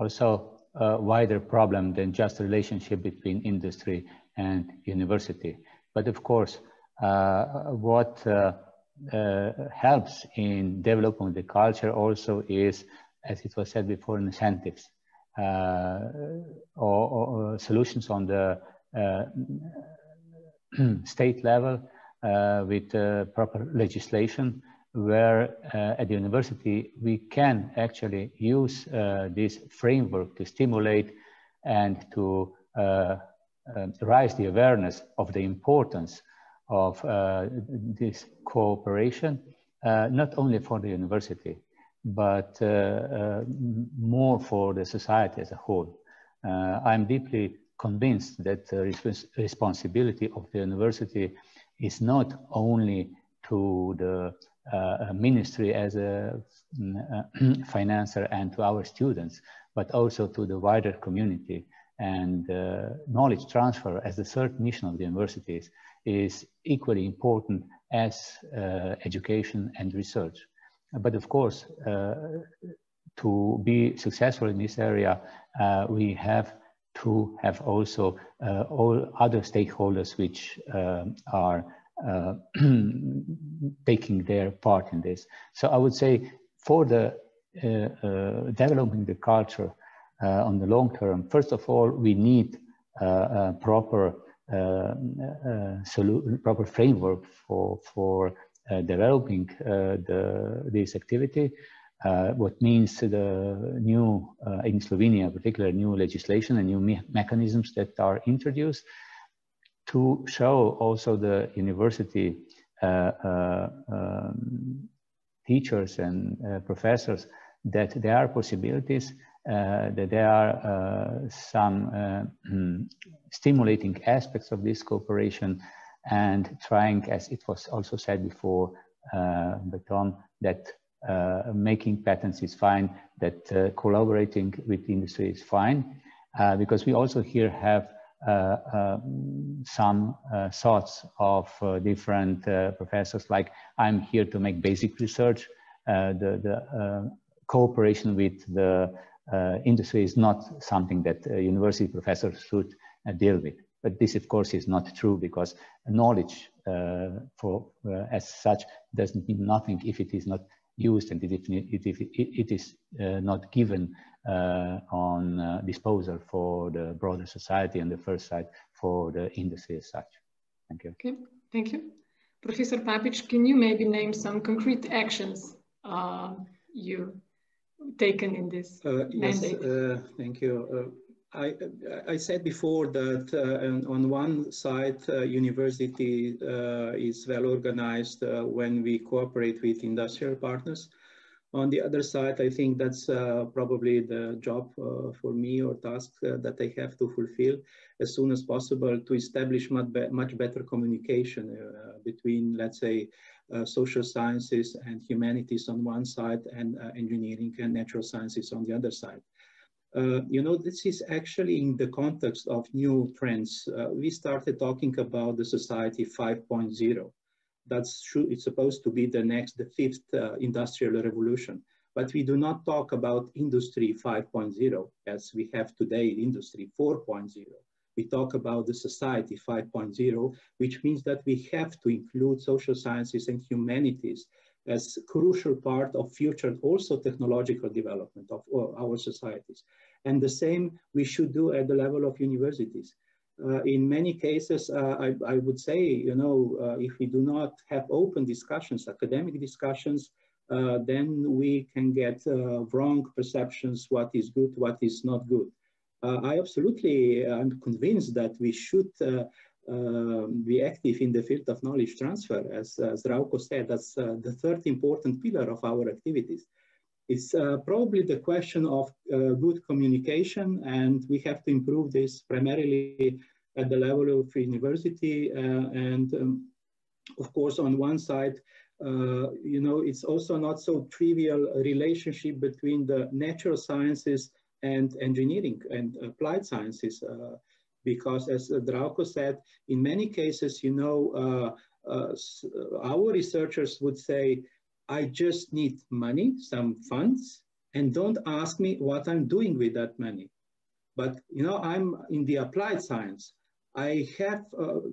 also a wider problem than just the relationship between industry and university. But of course, what helps in developing the culture also is, as it was said before, incentives or solutions on the state level with proper legislation, where at the university we can actually use this framework to stimulate and to raise the awareness of the importance of this cooperation, not only for the university, but more for the society as a whole. I'm deeply convinced that the responsibility of the university is not only to the ministry as a financer and to our students, but also to the wider community. And knowledge transfer as the third mission of the universities is equally important as education and research. But of course, to be successful in this area, we have to have also all other stakeholders which are taking their part in this. So I would say for the developing the culture on the long term, first of all, we need a proper proper framework for developing this activity. what means the new, in Slovenia, particularly new legislation and new mechanisms that are introduced, to show also the university teachers and professors that there are possibilities, that there are some stimulating aspects of this cooperation, and trying, as it was also said before, Berton, that making patents is fine, that collaborating with industry is fine, because we also here have some thoughts of different professors, like I'm here to make basic research. The cooperation with the industry is not something that university professors should deal with. But this, of course, is not true, because knowledge as such doesn't mean nothing if it is not used and if it is not given on disposal for the broader society, and the first side for the industry as such. Thank you. Okay, thank you. Professor Papic, can you maybe name some concrete actions you've taken in this mandate? Yes, thank you. I said before that on one side, university is well organized when we cooperate with industrial partners. On the other side, I think that's probably the job for me, or task that I have to fulfill as soon as possible, to establish much better communication between, let's say, social sciences and humanities on one side, and engineering and natural sciences on the other side. You know, this is actually in the context of new trends. We started talking about the society 5.0. It's supposed to be the fifth industrial revolution. But we do not talk about industry 5.0 as we have today, industry 4.0. We talk about the society 5.0, which means that we have to include social sciences and humanities as a crucial part of future, also technological development of our societies. And the same we should do at the level of universities. In many cases, I would say, you know, if we do not have open discussions, academic discussions, then we can get wrong perceptions, what is good, what is not good. I'm convinced that we should be active in the field of knowledge transfer. As Zdravko said, that's the third important pillar of our activities. It's probably the question of good communication, and we have to improve this primarily at the level of university. Of course, on one side, you know, it's also not so trivial a relationship between the natural sciences and engineering and applied sciences. Because as Zdravko said, in many cases, you know, our researchers would say, I just need money, some funds, and don't ask me what I'm doing with that money. But, you know, I'm in the applied science. I have,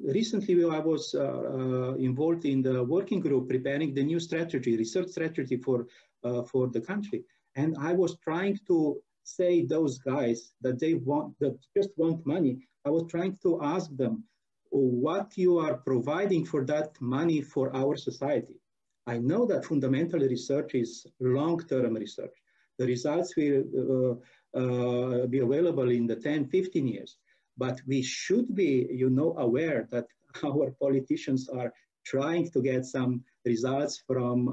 recently I was involved in the working group preparing the new strategy, research strategy for the country. And I was trying to say those guys that just want money. I was trying to ask them what you are providing for that money for our society. I know that fundamental research is long-term research. The results will be available in the 10, 15 years. But we should be, you know, aware that our politicians are trying to get some results from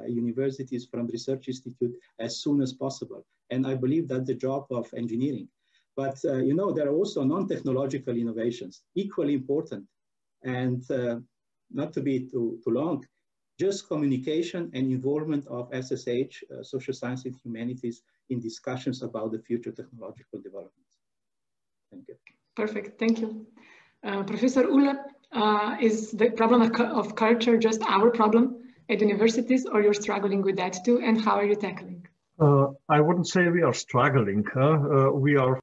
universities, from research institute as soon as possible. And I believe that's the job of engineering. But, you know, there are also non-technological innovations, equally important. And not to be too long, just communication and involvement of SSH, social science and humanities, in discussions about the future technological developments. Thank you. Perfect, thank you. Professor Ulla, is the problem of culture just our problem at universities, or you're struggling with that too, and how are you tackling? I wouldn't say we are struggling. We are.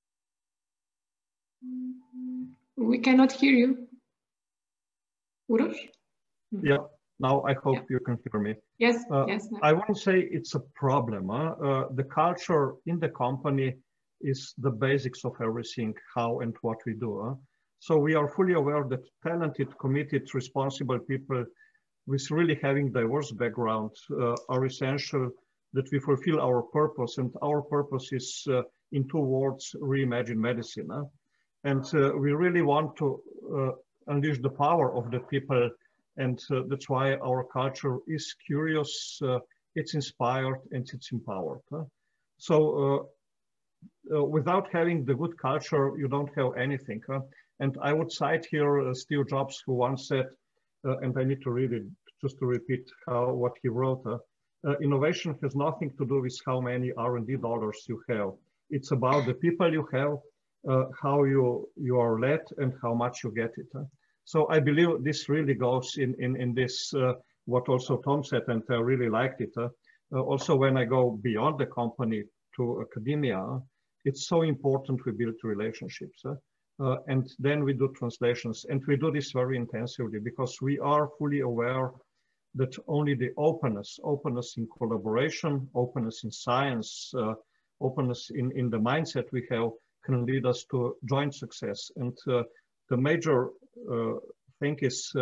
We cannot hear you. Uroš? Yeah, now I hope you can hear me. Yes, yes. No. I wouldn't say it's a problem. The culture in the company is the basics of everything, how and what we do. So we are fully aware that talented, committed, responsible people with really having diverse backgrounds are essential that we fulfill our purpose, and our purpose is in 2 words, reimagine medicine. And we really want to unleash the power of the people, and that's why our culture is curious, it's inspired, and it's empowered. So without having the good culture, you don't have anything. And I would cite here Steve Jobs, who once said, and I need to read it just to repeat what he wrote, innovation has nothing to do with how many R&D dollars you have. It's about the people you have, how you are led, and how much you get it. So I believe this really goes in this, what also Tom said, and I really liked it. Also, when I go beyond the company to academia, it's so important we build relationships. And then we do translations, and we do this very intensively because we are fully aware that only the openness in collaboration, openness in science, openness in the mindset we have can lead us to joint success. And the major thing is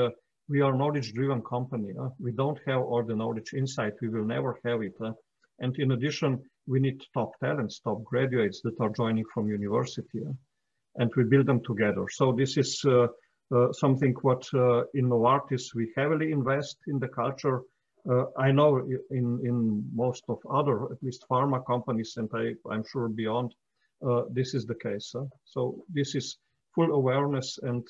we are a knowledge-driven company. We don't have all the knowledge inside. We will never have it. And in addition, we need top talents, top graduates that are joining from university. And we build them together. So this is something what in Novartis we heavily invest in the culture. I know in most of other, at least pharma companies, and I'm sure beyond, this is the case. So this is full awareness, and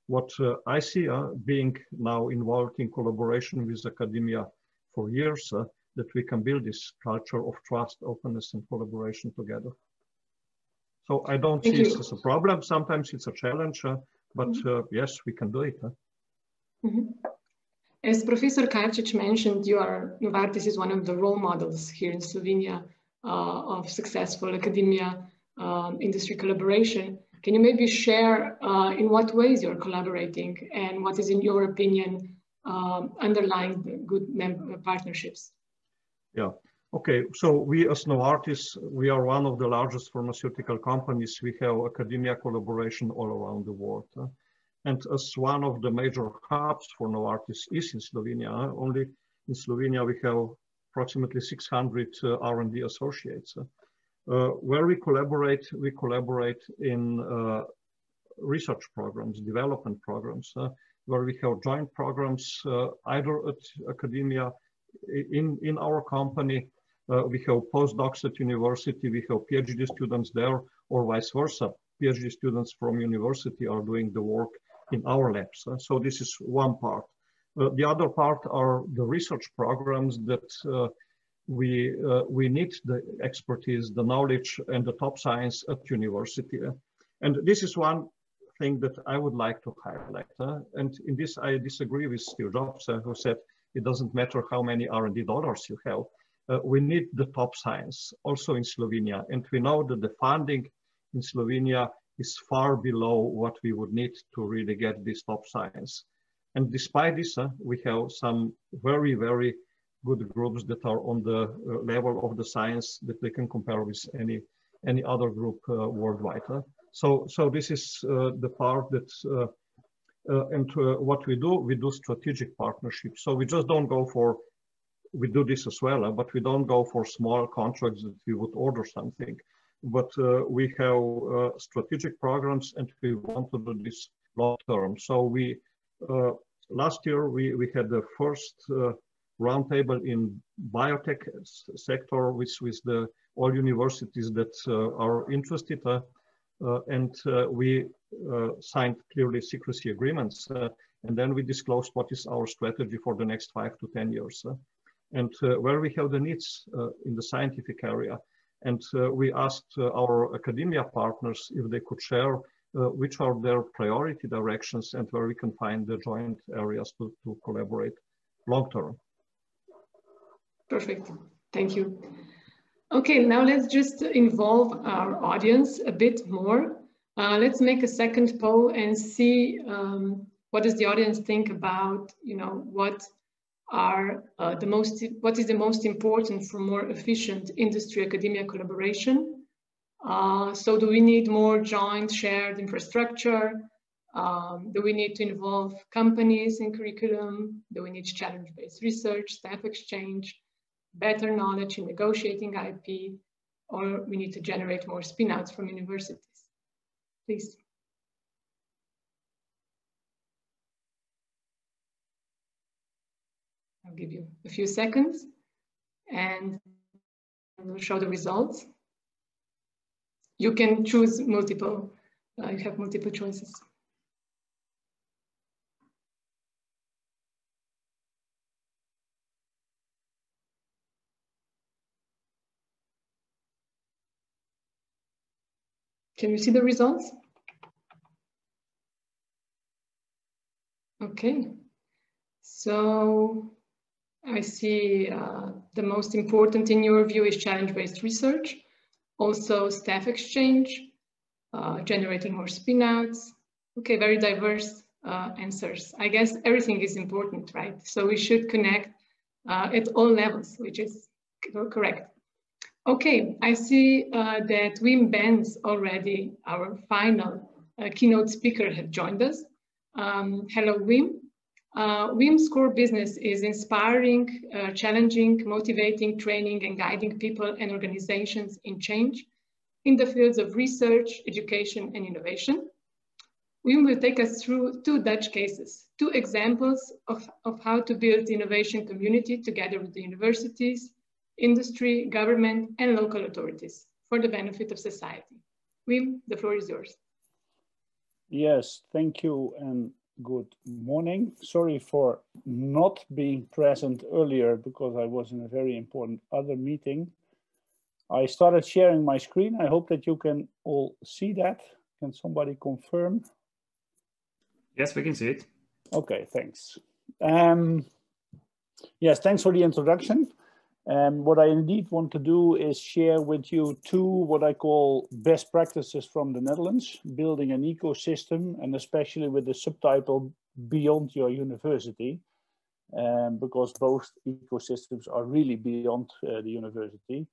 what I see being now involved in collaboration with academia for years, that we can build this culture of trust, openness, and collaboration together. So I don't see this as a problem. Sometimes it's a challenge, but yes, we can do it. As Professor Karčić mentioned, Novartis is one of the role models here in Slovenia of successful academia industry collaboration. Can you maybe share in what ways you're collaborating and what is, in your opinion, underlying the good partnerships? Yeah. Okay, so we as Novartis, we are one of the largest pharmaceutical companies. We have academia collaboration all around the world. And as one of the major hubs for Novartis is in Slovenia. Only in Slovenia, we have approximately 600 R&D associates. Where we collaborate in research programs, development programs, where we have joint programs, either at academia, in our company. We have postdocs at university, we have PhD students there, or vice versa. PhD students from university are doing the work in our labs. So this is one part. The other part are the research programs that we need the expertise, the knowledge, and the top science at university. And this is one thing that I would like to highlight. And in this, I disagree with Steve Jobs, who said it doesn't matter how many R&D dollars you have. We need the top science also in Slovenia. And we know that the funding in Slovenia is far below what we would need to really get this top science. And despite this, we have some very, very good groups that are on the level of the science that they can compare with any other group worldwide. So this is the part that, what we do strategic partnerships. So we just don't go for, we do this as well, but we don't go for small contracts that we would order something. But we have strategic programs, and we want to do this long term. So we, last year, we had the first roundtable in biotech sector with the all universities that are interested, and we signed clearly secrecy agreements, and then we disclosed what is our strategy for the next 5 to 10 years, and where we have the needs in the scientific area. And we asked our academia partners if they could share which are their priority directions and where we can find the joint areas to collaborate long term. Perfect, thank you. Okay, now let's just involve our audience a bit more. Let's make a second poll and see what does the audience think about, what is the most important for more efficient industry-academia collaboration? So do we need more joint shared infrastructure? Do we need to involve companies in curriculum? Do we need challenge-based research, staff exchange? better knowledge in negotiating IP, or we need to generate more spin-outs from universities. Please. I'll give you a few seconds and we'll show the results. You can choose multiple, you have multiple choices. Can you see the results? Okay, so I see the most important in your view is challenge-based research, also staff exchange, generating more spin-outs. Okay, very diverse answers. I guess everything is important, right? So we should connect at all levels, which is correct. Okay, I see that UNI.MINDS already, our final keynote speaker, have joined us. Hello, Wim. WIM's core business is inspiring, challenging, motivating, training, and guiding people and organizations in change in the fields of research, education, and innovation. WIM will take us through 2 Dutch cases, 2 examples of how to build innovation community together with the universities, industry, government, and local authorities for the benefit of society. Wim, the floor is yours. Yes, thank you and good morning. Sorry for not being present earlier because I was in a very important other meeting. I started sharing my screen. I hope that you can all see that. Can somebody confirm? Yes, we can see it. Okay, thanks. Yes, thanks for the introduction. What I indeed want to do is share with you 2 what I call best practices from the Netherlands, building an ecosystem, and especially with the subtitle Beyond Your University, because both ecosystems are really beyond the university.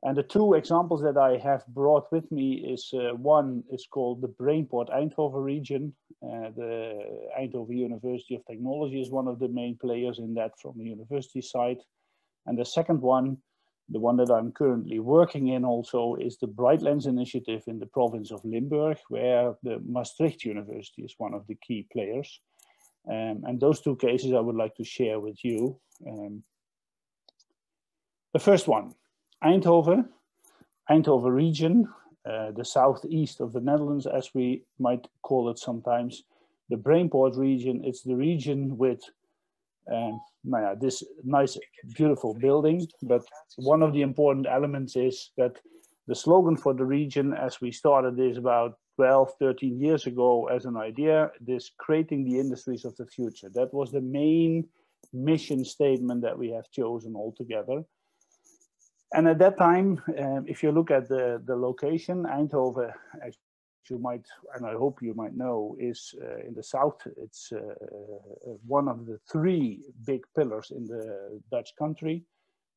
And the 2 examples that I have brought with me is one is called the Brainport Eindhoven region. The Eindhoven University of Technology is one of the main players in that from the university side. And the second one, the one that I'm currently working in also, is the Brightlands initiative in the province of Limburg, where the Maastricht University is one of the key players. And those 2 cases I would like to share with you. The first one, Eindhoven region, the southeast of the Netherlands, as we might call it sometimes. The Brainport region, it's the region with this nice, beautiful building, but one of the important elements is that the slogan for the region, as we started this about 12, 13 years ago as an idea, this creating the industries of the future. That was the main mission statement that we have chosen altogether. And at that time, if you look at the location, Eindhoven, as you might, and I hope you might know, is in the south. It's one of the 3 big pillars in the Dutch country.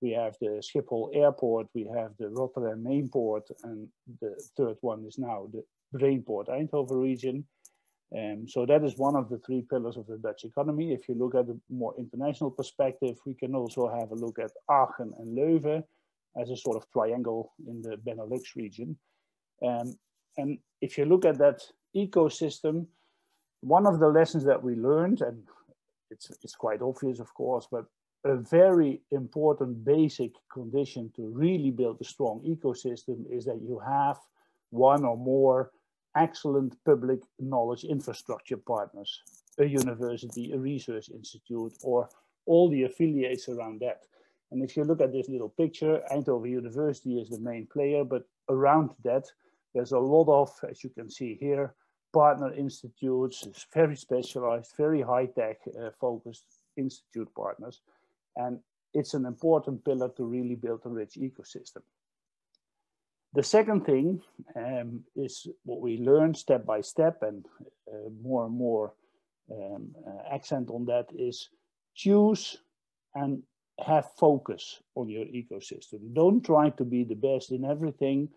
We have the Schiphol airport, we have the Rotterdam main port, and the 3rd one is now the Brainport Eindhoven region. So that is one of the 3 pillars of the Dutch economy. If you look at a more international perspective, we can also have a look at Aachen and Leuven as a sort of triangle in the Benelux region. And if you look at that ecosystem, one of the lessons that we learned, and it's quite obvious, of course, but a very important basic condition to really build a strong ecosystem is that you have 1 or more excellent public knowledge infrastructure partners, a university, a research institute, or all the affiliates around that. And if you look at this little picture, Eindhoven University is the main player, but around that, there's a lot of, as you can see here, partner institutes, very specialized, very high-tech focused institute partners. And it's an important pillar to really build a rich ecosystem. The second thing is what we learn step by step, and more and more accent on that is choose and have focus on your ecosystem. Don't try to be the best in everything.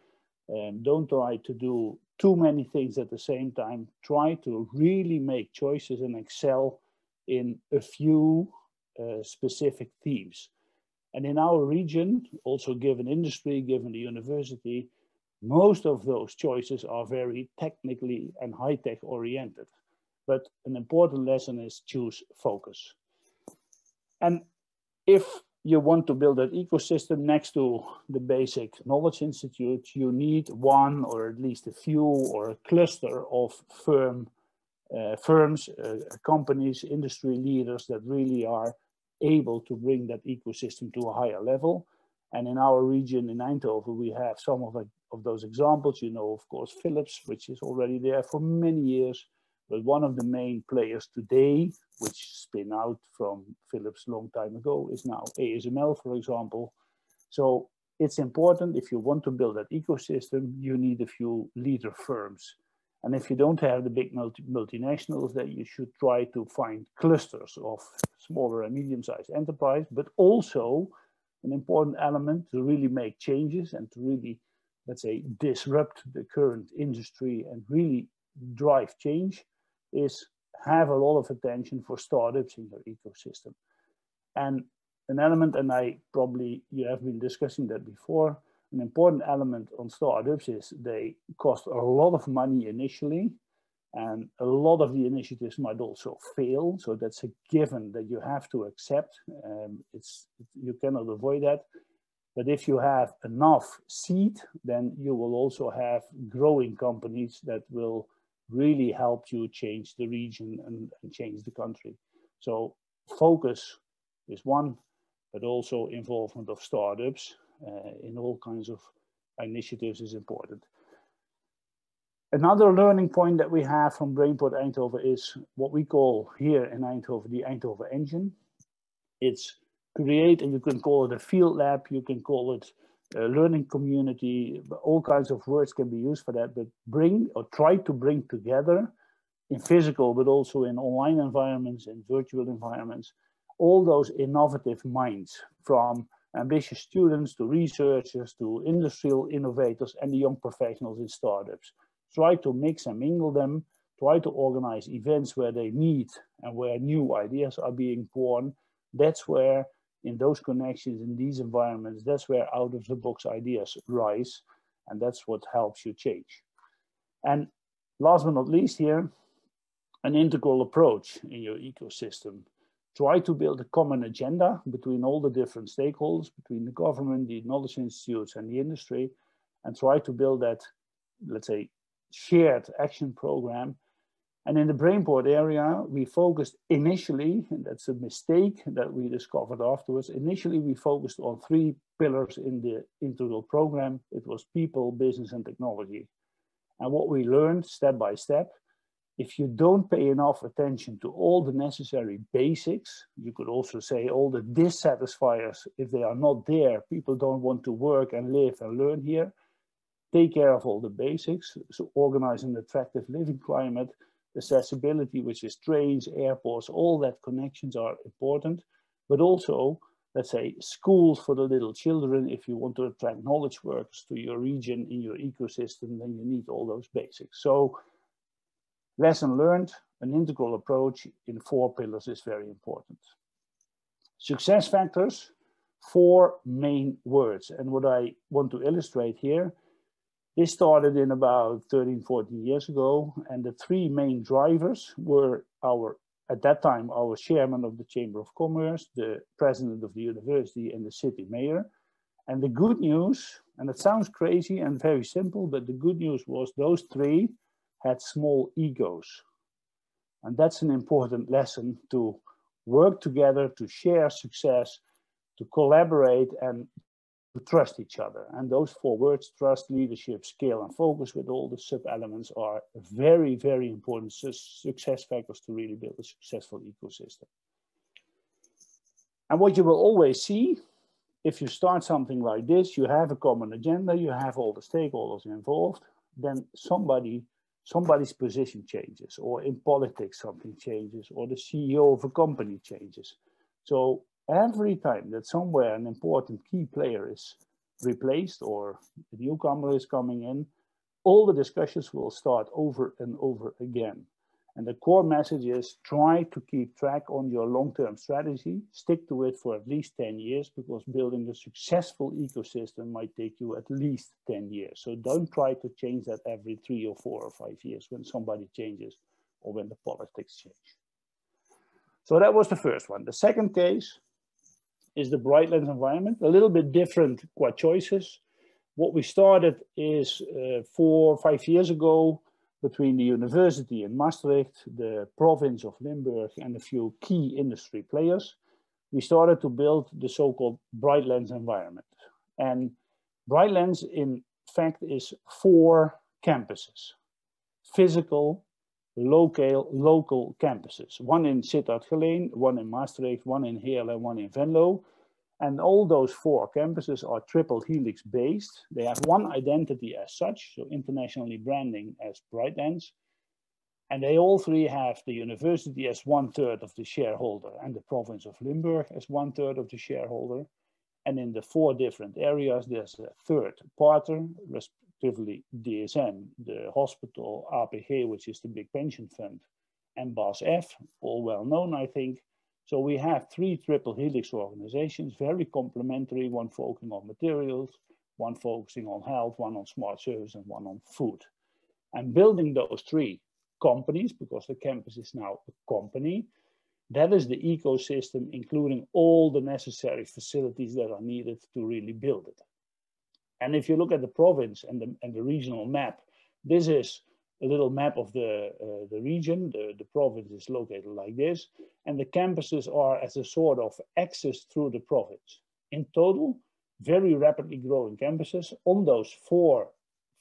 Don't try to do too many things at the same time. Try to really make choices and excel in a few specific themes. And in our region, also given industry, given the university, most of those choices are very technically and high-tech oriented. But an important lesson is choose focus. And if you want to build an ecosystem next to the basic knowledge institute, you need one or at least a few or a cluster of firms, companies, industry leaders that really are able to bring that ecosystem to a higher level. And in our region in Eindhoven, we have some of those examples. You know, of course, Philips, which is already there for many years. But one of the main players today, which spin out from Philips a long time ago, is now ASML, for example. So it's important, if you want to build that ecosystem, you need a few leader firms. And if you don't have the big multinationals, then you should try to find clusters of smaller and medium-sized enterprise, but also an important element to really make changes and to really, let's say, disrupt the current industry and really drive change, is have a lot of attention for startups in your ecosystem. And an element, and you have been discussing that before, an important element on startups is they cost a lot of money initially, and a lot of the initiatives might also fail. So that's a given that you have to accept. You cannot avoid that. But if you have enough seed, then you will also have growing companies that will really help you change the region and change the country. So focus is one, but also involvement of startups in all kinds of initiatives is important. Another learning point that we have from Brainport Eindhoven is what we call here in Eindhoven the Eindhoven engine. It's create, and you can call it a field lab, you can call it a learning community, all kinds of words can be used for that, but bring or try to bring together in physical, but also in online environments, in virtual environments, all those innovative minds, from ambitious students to researchers to industrial innovators and the young professionals in startups. Try to mix and mingle them, try to organize events where they meet and where new ideas are being born. That's where, in those connections, in these environments, that's where out-of-the-box ideas rise, and that's what helps you change. And last but not least here, an integral approach in your ecosystem. Try to build a common agenda between all the different stakeholders, between the government, the knowledge institutes, and the industry, and try to build that, let's say, shared action program. And in the Brainport area, we focused initially, and that's a mistake that we discovered afterwards, initially we focused on 3 pillars in the integral program. It was people, business, and technology. And what we learned step by step, if you don't pay enough attention to all the necessary basics, you could also say all the dissatisfiers, if they are not there, people don't want to work and live and learn here. Take care of all the basics, so organize an attractive living climate, accessibility, which is trains, airports, all that connections are important, but also, let's say, schools for the little children. If you want to attract knowledge workers to your region, in your ecosystem, then you need all those basics. So lesson learned, an integral approach in 4 pillars is very important. Success factors, 4 main words. And what I want to illustrate here, this started in about 13, 14 years ago, and the 3 main drivers were at that time, our chairman of the Chamber of Commerce, the president of the university, and the city mayor. And the good news, and it sounds crazy and very simple, but the good news was those 3 had small egos. And that's an important lesson, to work together, to share success, to collaborate, and to trust each other. And those 4 words, trust, leadership, scale, and focus, with all the sub-elements, are very, very important success factors to really build a successful ecosystem. And what you will always see, if you start something like this, you have a common agenda, you have all the stakeholders involved, then somebody's position changes, or in politics something changes, or the CEO of a company changes. So every time that somewhere an important key player is replaced or a newcomer is coming in, all the discussions will start over and over again. And the core message is try to keep track on your long-term strategy, stick to it for at least 10 years, because building a successful ecosystem might take you at least 10 years. So don't try to change that every 3 or 4 or 5 years when somebody changes or when the politics change. So that was the first one. The second case is the Brightlands environment, a little bit different quad choices. What we started is 4 or 5 years ago, between the university in Maastricht, the province of Limburg, and a few key industry players, we started to build the so-called Brightlands environment. And Brightlands, in fact, is 4 campuses, physical, local campuses. One in Sittard-Geleen, one in Maastricht, one in Heerlen, one in Venlo. And all those 4 campuses are triple helix based. They have one identity as such, so internationally branding as Brightlands. And they all 3 have the university as 1/3 of the shareholder and the province of Limburg as 1/3 of the shareholder. And in the 4 different areas, there's a 3rd partner, respectively DSM, the hospital, APG, which is the big pension fund, and BASF, all well known, I think. So we have 3 triple helix organizations, very complementary, one focusing on materials, one focusing on health, one on smart service, and one on food. And building those 3 companies, because the campus is now a company, that is the ecosystem, including all the necessary facilities that are needed to really build it. And if you look at the province and the regional map, this is a little map of the region. The province is located like this, and the campuses are as a sort of access through the province. In total, very rapidly growing campuses. On those 4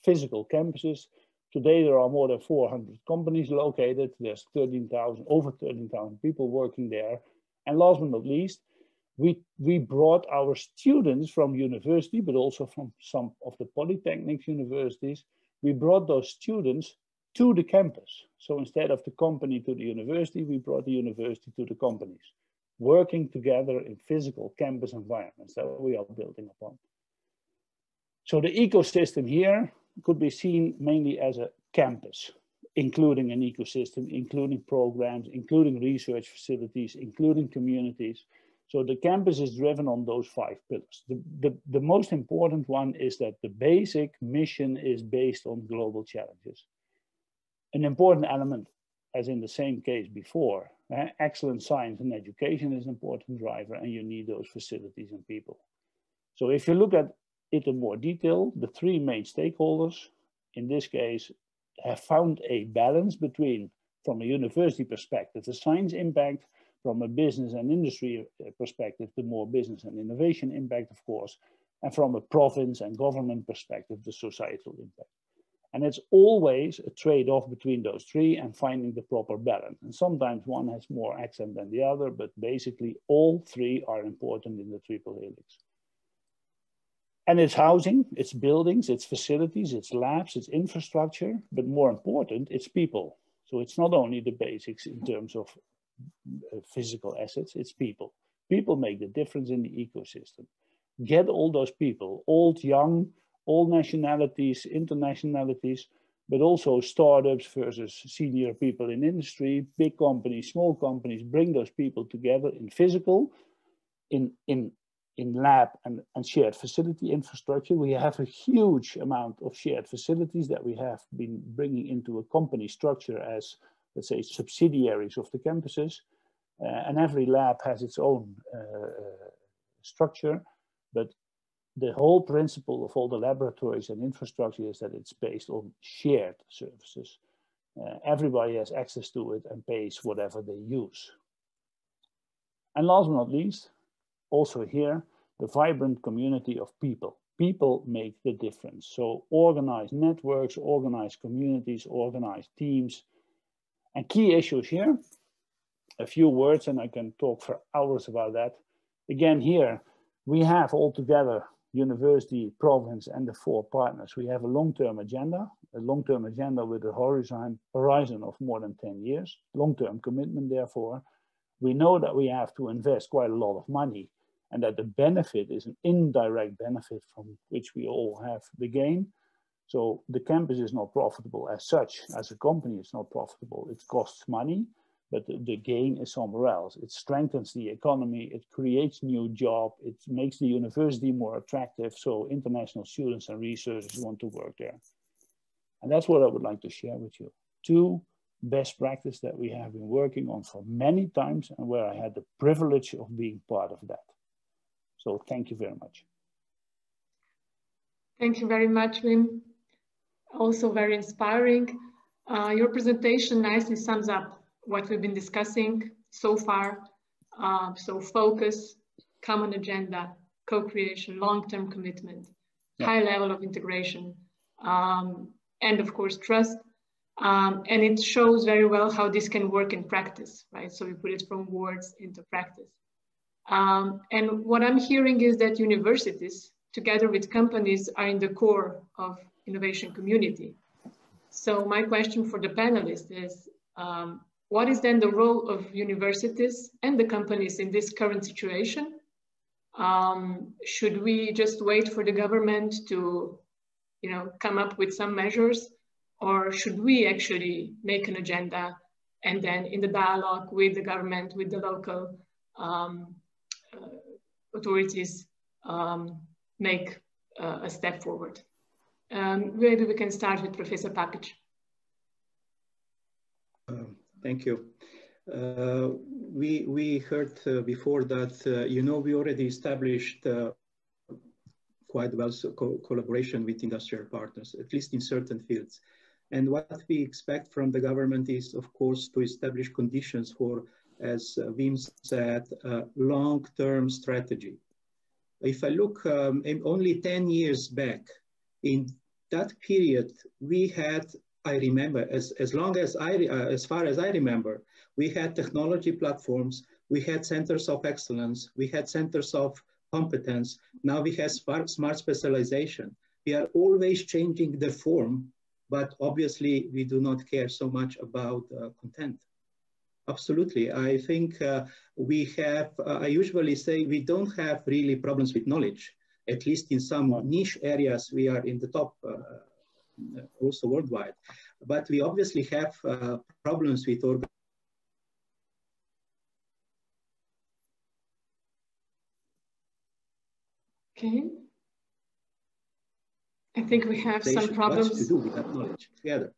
physical campuses, today there are more than 400 companies located. There's over 13,000 people working there. And last but not least, we brought our students from university, but also from some of the polytechnic universities. We brought those students to the campus. So instead of the company to the university, we brought the university to the companies, working together in physical campus environments that we are building upon. So the ecosystem here could be seen mainly as a campus, including an ecosystem, including programs, including research facilities, including communities. So the campus is driven on those 5 pillars. The most important one is that the basic mission is based on global challenges. An important element, as in the same case before, excellent science and education is an important driver, and you need those facilities and people. So if you look at it in more detail, the 3 main stakeholders, in this case, have found a balance between, from a university perspective, the science impact, from a business and industry perspective, the more business and innovation impact, of course, and from a province and government perspective, the societal impact. And it's always a trade-off between those 3 and finding the proper balance. And sometimes one has more accent than the other, but basically all 3 are important in the triple helix. And it's housing, it's buildings, it's facilities, it's labs, it's infrastructure, but more important, it's people. So it's not only the basics in terms of physical assets, it's people. People make the difference in the ecosystem. Get all those people, old, young, all nationalities, internationalities, but also startups versus senior people in industry, big companies, small companies, bring those people together in physical, in lab and shared facility infrastructure. We have a huge amount of shared facilities that we have been bringing into a company structure as, let's say, subsidiaries of the campuses. And every lab has its own structure, but the whole principle of all the laboratories and infrastructure is that it's based on shared services. Everybody has access to it and pays whatever they use. And last but not least, also here, the vibrant community of people. People make the difference. So organized networks, organized communities, organized teams. And key issues here, a few words, and I can talk for hours about that. Again, here, we have all together university, province, and the 4 partners. We have a long-term agenda with a horizon of more than 10 years, long-term commitment, therefore. We know that we have to invest quite a lot of money, and that the benefit is an indirect benefit from which we all have the gain. So the campus is not profitable as such. As a company, it's not profitable. It costs money, but the gain is somewhere else. It strengthens the economy, it creates new jobs, it makes the university more attractive, so international students and researchers want to work there. And that's what I would like to share with you. 2 best practices that we have been working on for many times and where I had the privilege of being part of that. So thank you very much. Thank you very much, Wim. Also very inspiring. Your presentation nicely sums up what we've been discussing so far. So focus, common agenda, co-creation, long-term commitment, high level of integration, and of course, trust. And it shows very well how this can work in practice, right? So we put it from words into practice. And what I'm hearing is that universities, together with companies, are in the core of innovation community. So my question for the panelists is, what is then the role of universities and the companies in this current situation? Should we just wait for the government to, come up with some measures, or should we actually make an agenda and then in the dialogue with the government, with the local authorities, make a step forward? Maybe we can start with Professor Papic. Thank you. We heard before that, we already established quite well collaboration with industrial partners, at least in certain fields. And what we expect from the government is, of course, to establish conditions for, as Wim said, a long-term strategy. If I look only 10 years back, in that period, we had, I remember, as far as I remember, we had technology platforms, we had centers of excellence, we had centers of competence. Now we have smart specialization. We are always changing the form, but obviously we do not care so much about content. Absolutely. I think we have, I usually say we don't have really problems with knowledge. At least in some niche areas, we are in the top, also worldwide. But we obviously have problems with organization. Okay. I think we have some problems. What's to do with that knowledge together?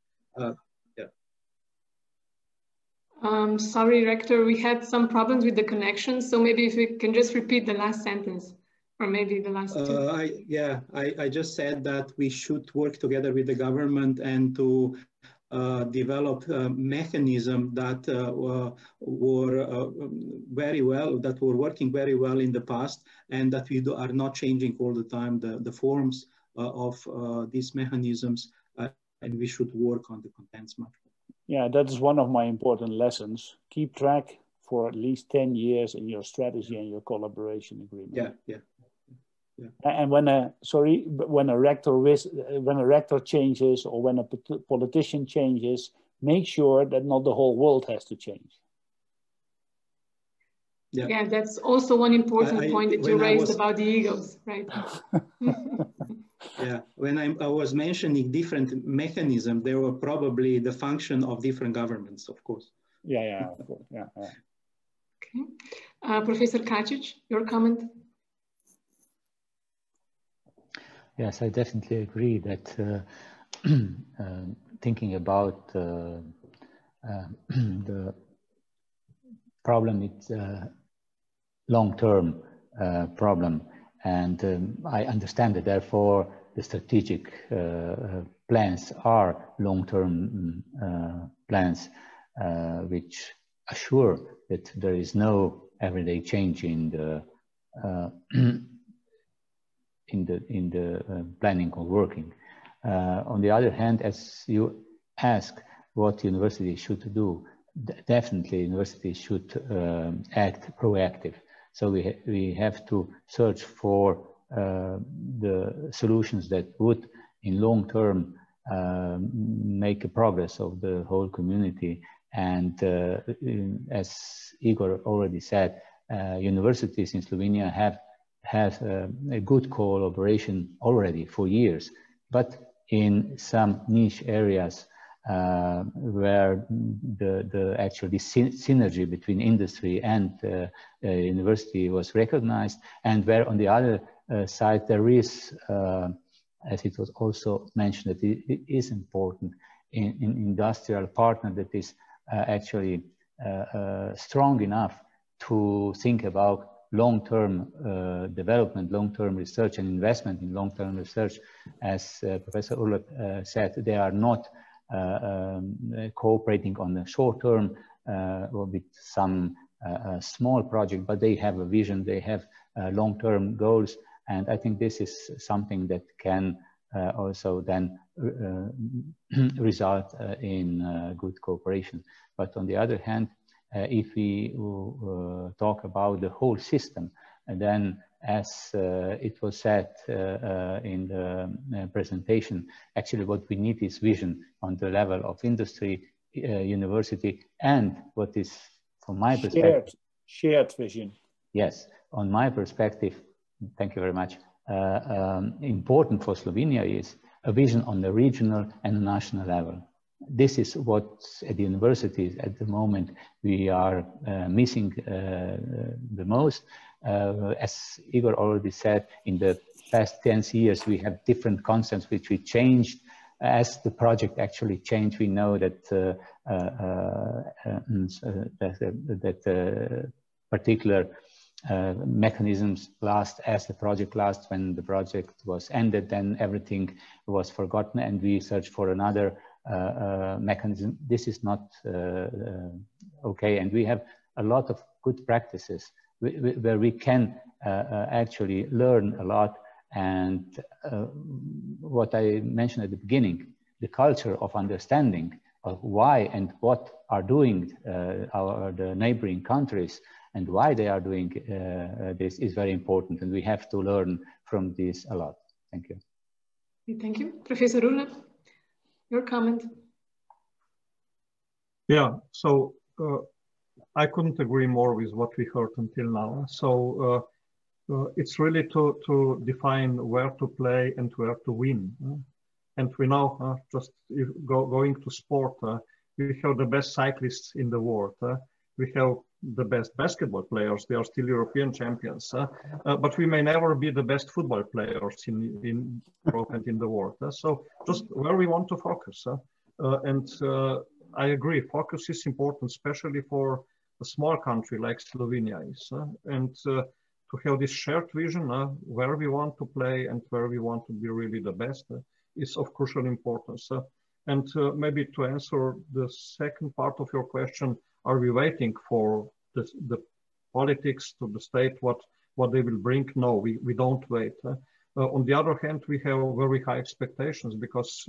Sorry, Rector, we had some problems with the connection. So maybe if we can just repeat the last sentence, or maybe the last two. I just said that we should work together with the government and to develop mechanisms that were very well, that were working very well in the past, and that we are not changing all the time the forms of these mechanisms, and we should work on the contents much more. Yeah, that is one of my important lessons. Keep track for at least 10 years in your strategy and your collaboration agreement. Yeah. And when a rector changes, or when a politician changes, make sure that not the whole world has to change. Yeah, that's also one important point that you raised about the egos, right? Yeah, when I was mentioning different mechanisms, they were probably the function of different governments, of course. Yeah, of course. Yeah. Okay. Professor Kacic, your comment? Yes, I definitely agree that thinking about the problem, it's a long-term problem, and I understand that therefore the strategic plans are long-term plans which assure that there is no everyday change in the planning or working. On the other hand, as you ask what university should do, definitely university should act proactive. So we have to search for the solutions that would, in long term, make a progress of the whole community. And as Igor already said, universities in Slovenia have a good collaboration already for years. But in some niche areas where the actually synergy between industry and university was recognized, and where on the other side there is, as it was also mentioned, that it is important in industrial partner that is actually strong enough to think about long-term development, long-term research and investment in long-term research. As Professor Urlep said, they are not cooperating on the short term or with some small project, but they have a vision, they have long-term goals. And I think this is something that can also then result in good cooperation. But on the other hand, if we talk about the whole system, and then as it was said in the presentation, actually what we need is vision on the level of industry, university, and what is, from my perspective, shared vision. Yes, on my perspective, thank you very much, important for Slovenia is a vision on the regional and national level. This is what at the universities at the moment we are missing the most. As Igor already said, in the past 10 years we have different concepts which we changed. As the project actually changed, we know that particular mechanisms last as the project lasts. When the project was ended, then everything was forgotten and we searched for another mechanism. This is not okay, and we have a lot of good practices where we can actually learn a lot. And what I mentioned at the beginning, the culture of understanding of why and what are doing the neighboring countries and why they are doing this is very important, and we have to learn from this a lot. Thank you. Thank you. Professor Urlep, your comment. Yeah, so I couldn't agree more with what we heard until now. So it's really to define where to play and where to win. And we now, just going to sport, we have the best cyclists in the world. We have the best basketball players, they are still European champions. But we may never be the best football players in Europe and in the world. So just where we want to focus. And I agree, focus is important, especially for a small country like Slovenia is. And to have this shared vision, where we want to play and where we want to be really the best is of crucial importance. And maybe to answer the second part of your question, are we waiting for the politics to the state, what they will bring? No, we don't wait. On the other hand, we have very high expectations because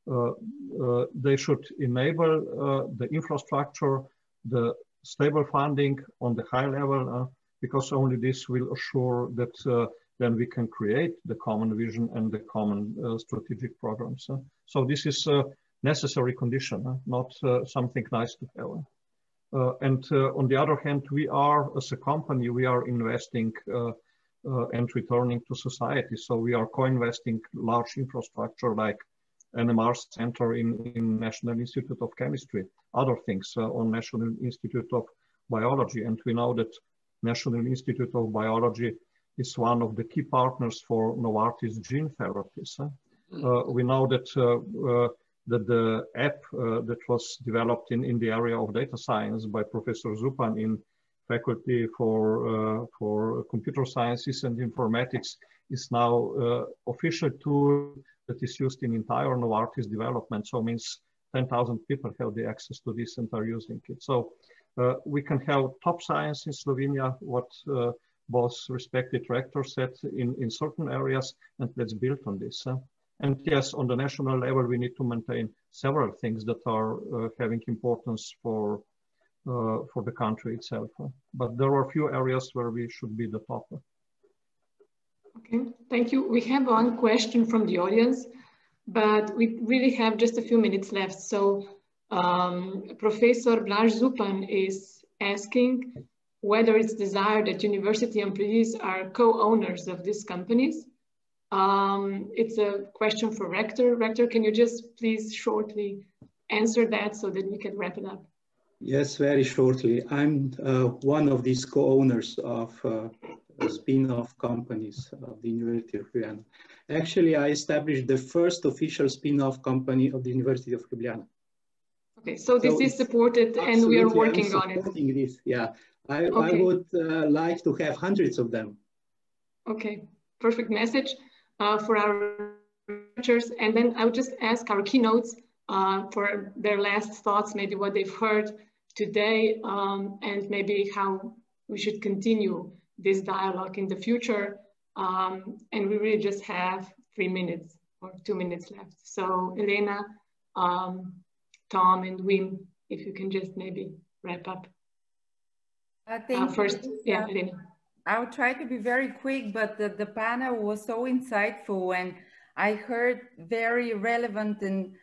they should enable the infrastructure, the stable funding on the high level, because only this will assure that then we can create the common vision and the common strategic programs. So this is a necessary condition, not something nice to have. And on the other hand, we are, as a company, we are investing and returning to society. So we are co-investing large infrastructure like NMR Center in National Institute of Chemistry, other things on National Institute of Biology. And we know that National Institute of Biology is one of the key partners for Novartis gene therapies. We know that that the app that was developed in the area of data science by Professor Zupan in Faculty for Computer Sciences and Informatics is now official tool that is used in entire Novartis development. So it means 10,000 people have the access to this and are using it. So we can have top science in Slovenia, what both respected rectors said in certain areas, and let's build on this. And yes, on the national level, we need to maintain several things that are having importance for the country itself. But there are a few areas where we should be the top. Okay, thank you. We have one question from the audience, but we really have just a few minutes left. So Professor Blaž Zupan is asking whether it's desired that university employees are co-owners of these companies. It's a question for Rector. Rector, can you just please shortly answer that so that we can wrap it up? Yes, very shortly. I'm one of these co-owners of spin-off companies of the University of Ljubljana. Actually, I established the first official spin-off company of the University of Ljubljana. Okay, so this is supported and we are working on it. This, yeah. I would like to have hundreds of them. Okay, perfect message for our researchers. And then I would just ask our keynotes for their last thoughts, maybe what they've heard today, and maybe how we should continue this dialogue in the future. And we really just have 3 minutes or 2 minutes left. So Elena, Tom, and Wim, if you can just maybe wrap up. First, yeah, Elena. I'll try to be very quick, but the panel was so insightful and I heard very relevant and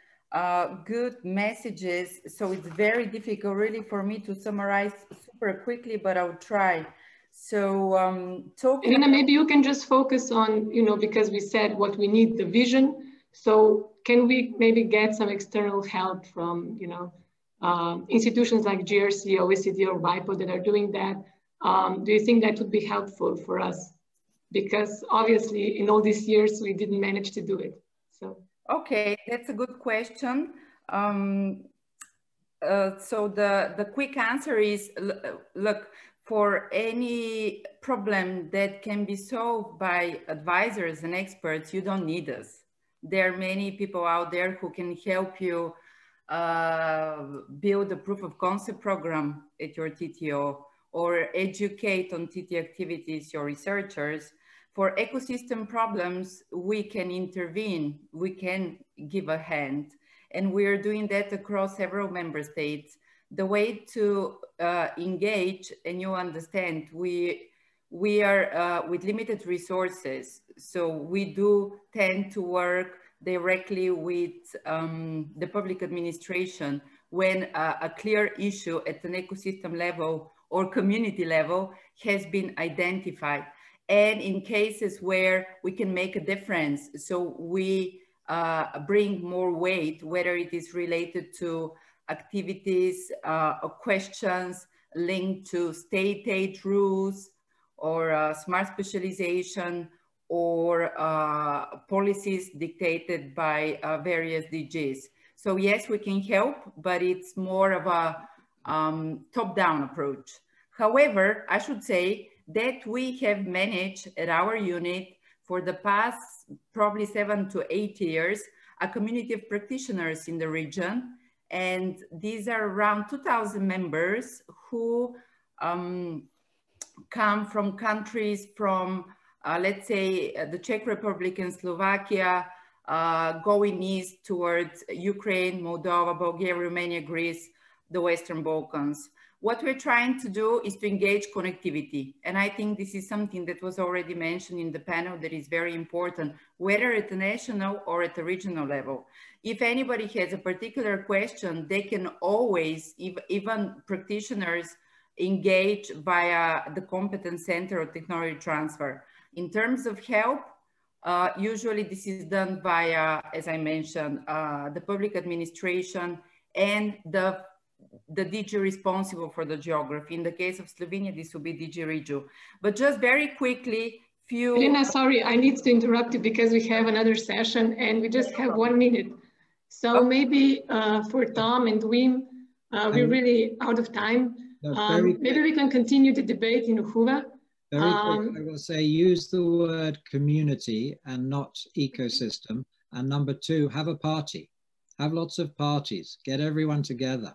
good messages. So it's very difficult really for me to summarize super quickly, but I'll try. So Elena, maybe you can just focus on, because we said what we need, the vision. So can we maybe get some external help from, institutions like GRC, OECD, or WIPO that are doing that? Do you think that would be helpful for us? Because obviously in all these years, we didn't manage to do it. So. Okay, that's a good question. So the quick answer is, look, for any problem that can be solved by advisors and experts, you don't need us. There are many people out there who can help you build a proof of concept program at your TTO or educate on TT activities your researchers. For ecosystem problems, we can intervene, we can give a hand, and we are doing that across several member states. The way to engage, and you understand, we are with limited resources, so we do tend to work directly with the public administration when a clear issue at an ecosystem level or community level has been identified. And in cases where we can make a difference, so we bring more weight, whether it is related to activities or questions linked to state aid rules or smart specialization or policies dictated by various DGs. So yes, we can help, but it's more of a top-down approach. However, I should say that we have managed at our unit for the past probably 7 to 8 years, a community of practitioners in the region. And these are around 2,000 members who come from countries from, let's say, the Czech Republic and Slovakia, going east towards Ukraine, Moldova, Bulgaria, Romania, Greece, the Western Balkans. What we're trying to do is to engage connectivity. And I think this is something that was already mentioned in the panel that is very important, whether at the national or at the regional level. If anybody has a particular question, they can always, even practitioners, engage via the competence center or technology transfer. In terms of help, usually this is done via, as I mentioned, the public administration and the DG responsible for the geography. In the case of Slovenia, this will be DG Regio. But just very quickly, Elena, sorry, I need to interrupt you because we have another session and we just have 1 minute. So maybe for Tom and Wim, we're really out of time. Maybe we can continue the debate in Uhuva. Very quick, I will say, use the word community and not ecosystem. And number 2, have a party. Have lots of parties. Get everyone together.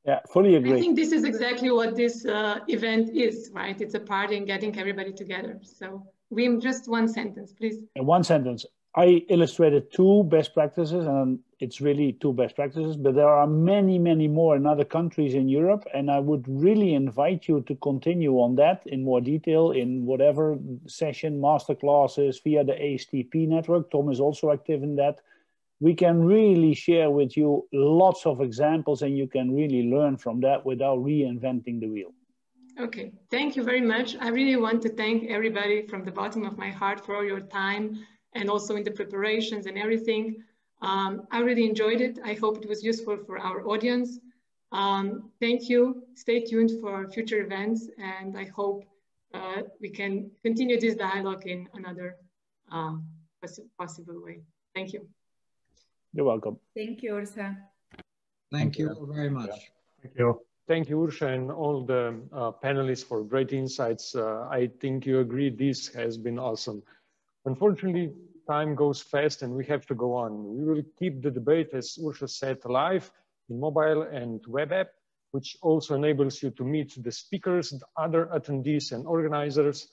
Yeah, fully agree. I think this is exactly what this event is, right? It's a party and getting everybody together. So Wim, just 1 sentence, please. In 1 sentence, I illustrated 2 best practices, and it's really 2 best practices, but there are many, many more in other countries in Europe. And I would really invite you to continue on that in more detail in whatever session, masterclasses via the ASTP network. Tom is also active in that. We can really share with you lots of examples and you can really learn from that without reinventing the wheel. Okay, thank you very much. I really want to thank everybody from the bottom of my heart for all your time and also in the preparations and everything. I really enjoyed it. I hope it was useful for our audience. Thank you. Stay tuned for future events, and I hope we can continue this dialogue in another possible way. Thank you. You're welcome. Thank you, Ursa. Thank you all very much. Thank you. Thank you, Ursa, and all the panelists for great insights. I think you agree this has been awesome. Unfortunately, time goes fast and we have to go on. We will keep the debate, as Ursa said, alive in mobile and web app, which also enables you to meet the speakers, the other attendees and organizers,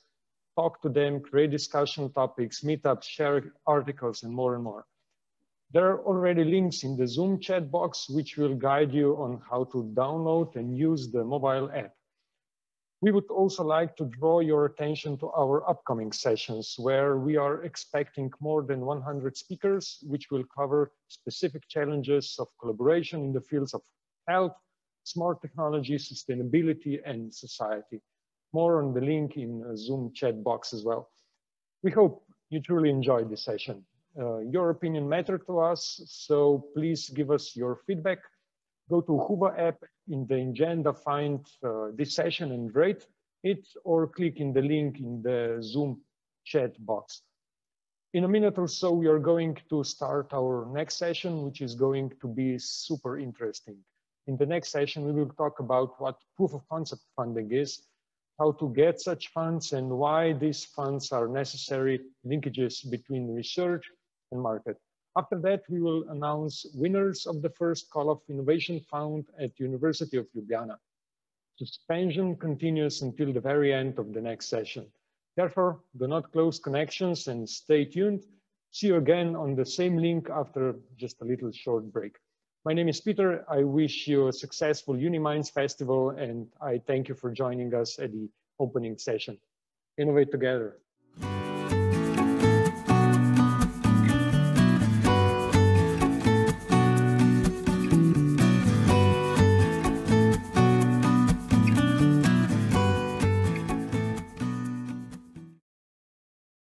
talk to them, create discussion topics, meetups, share articles, and more and more. There are already links in the Zoom chat box, which will guide you on how to download and use the mobile app. We would also like to draw your attention to our upcoming sessions, where we are expecting more than 100 speakers, which will cover specific challenges of collaboration in the fields of health, smart technology, sustainability, and society. More on the link in the Zoom chat box as well. We hope you truly enjoyed this session. Your opinion matters to us, so please give us your feedback. Go to Huba app in the agenda, find this session and rate it, or click in the link in the Zoom chat box. In a minute or so, we are going to start our next session, which is going to be super interesting. In the next session, we will talk about what proof of concept funding is, how to get such funds, and why these funds are necessary, linkages between research and market. After that, we will announce winners of the first call of innovation fund at University of Ljubljana. Suspension continues until the very end of the next session. Therefore, do not close connections and stay tuned. See you again on the same link after just a little short break. My name is Peter. I wish you a successful UNI.MINDS festival, and I thank you for joining us at the opening session. Innovate together.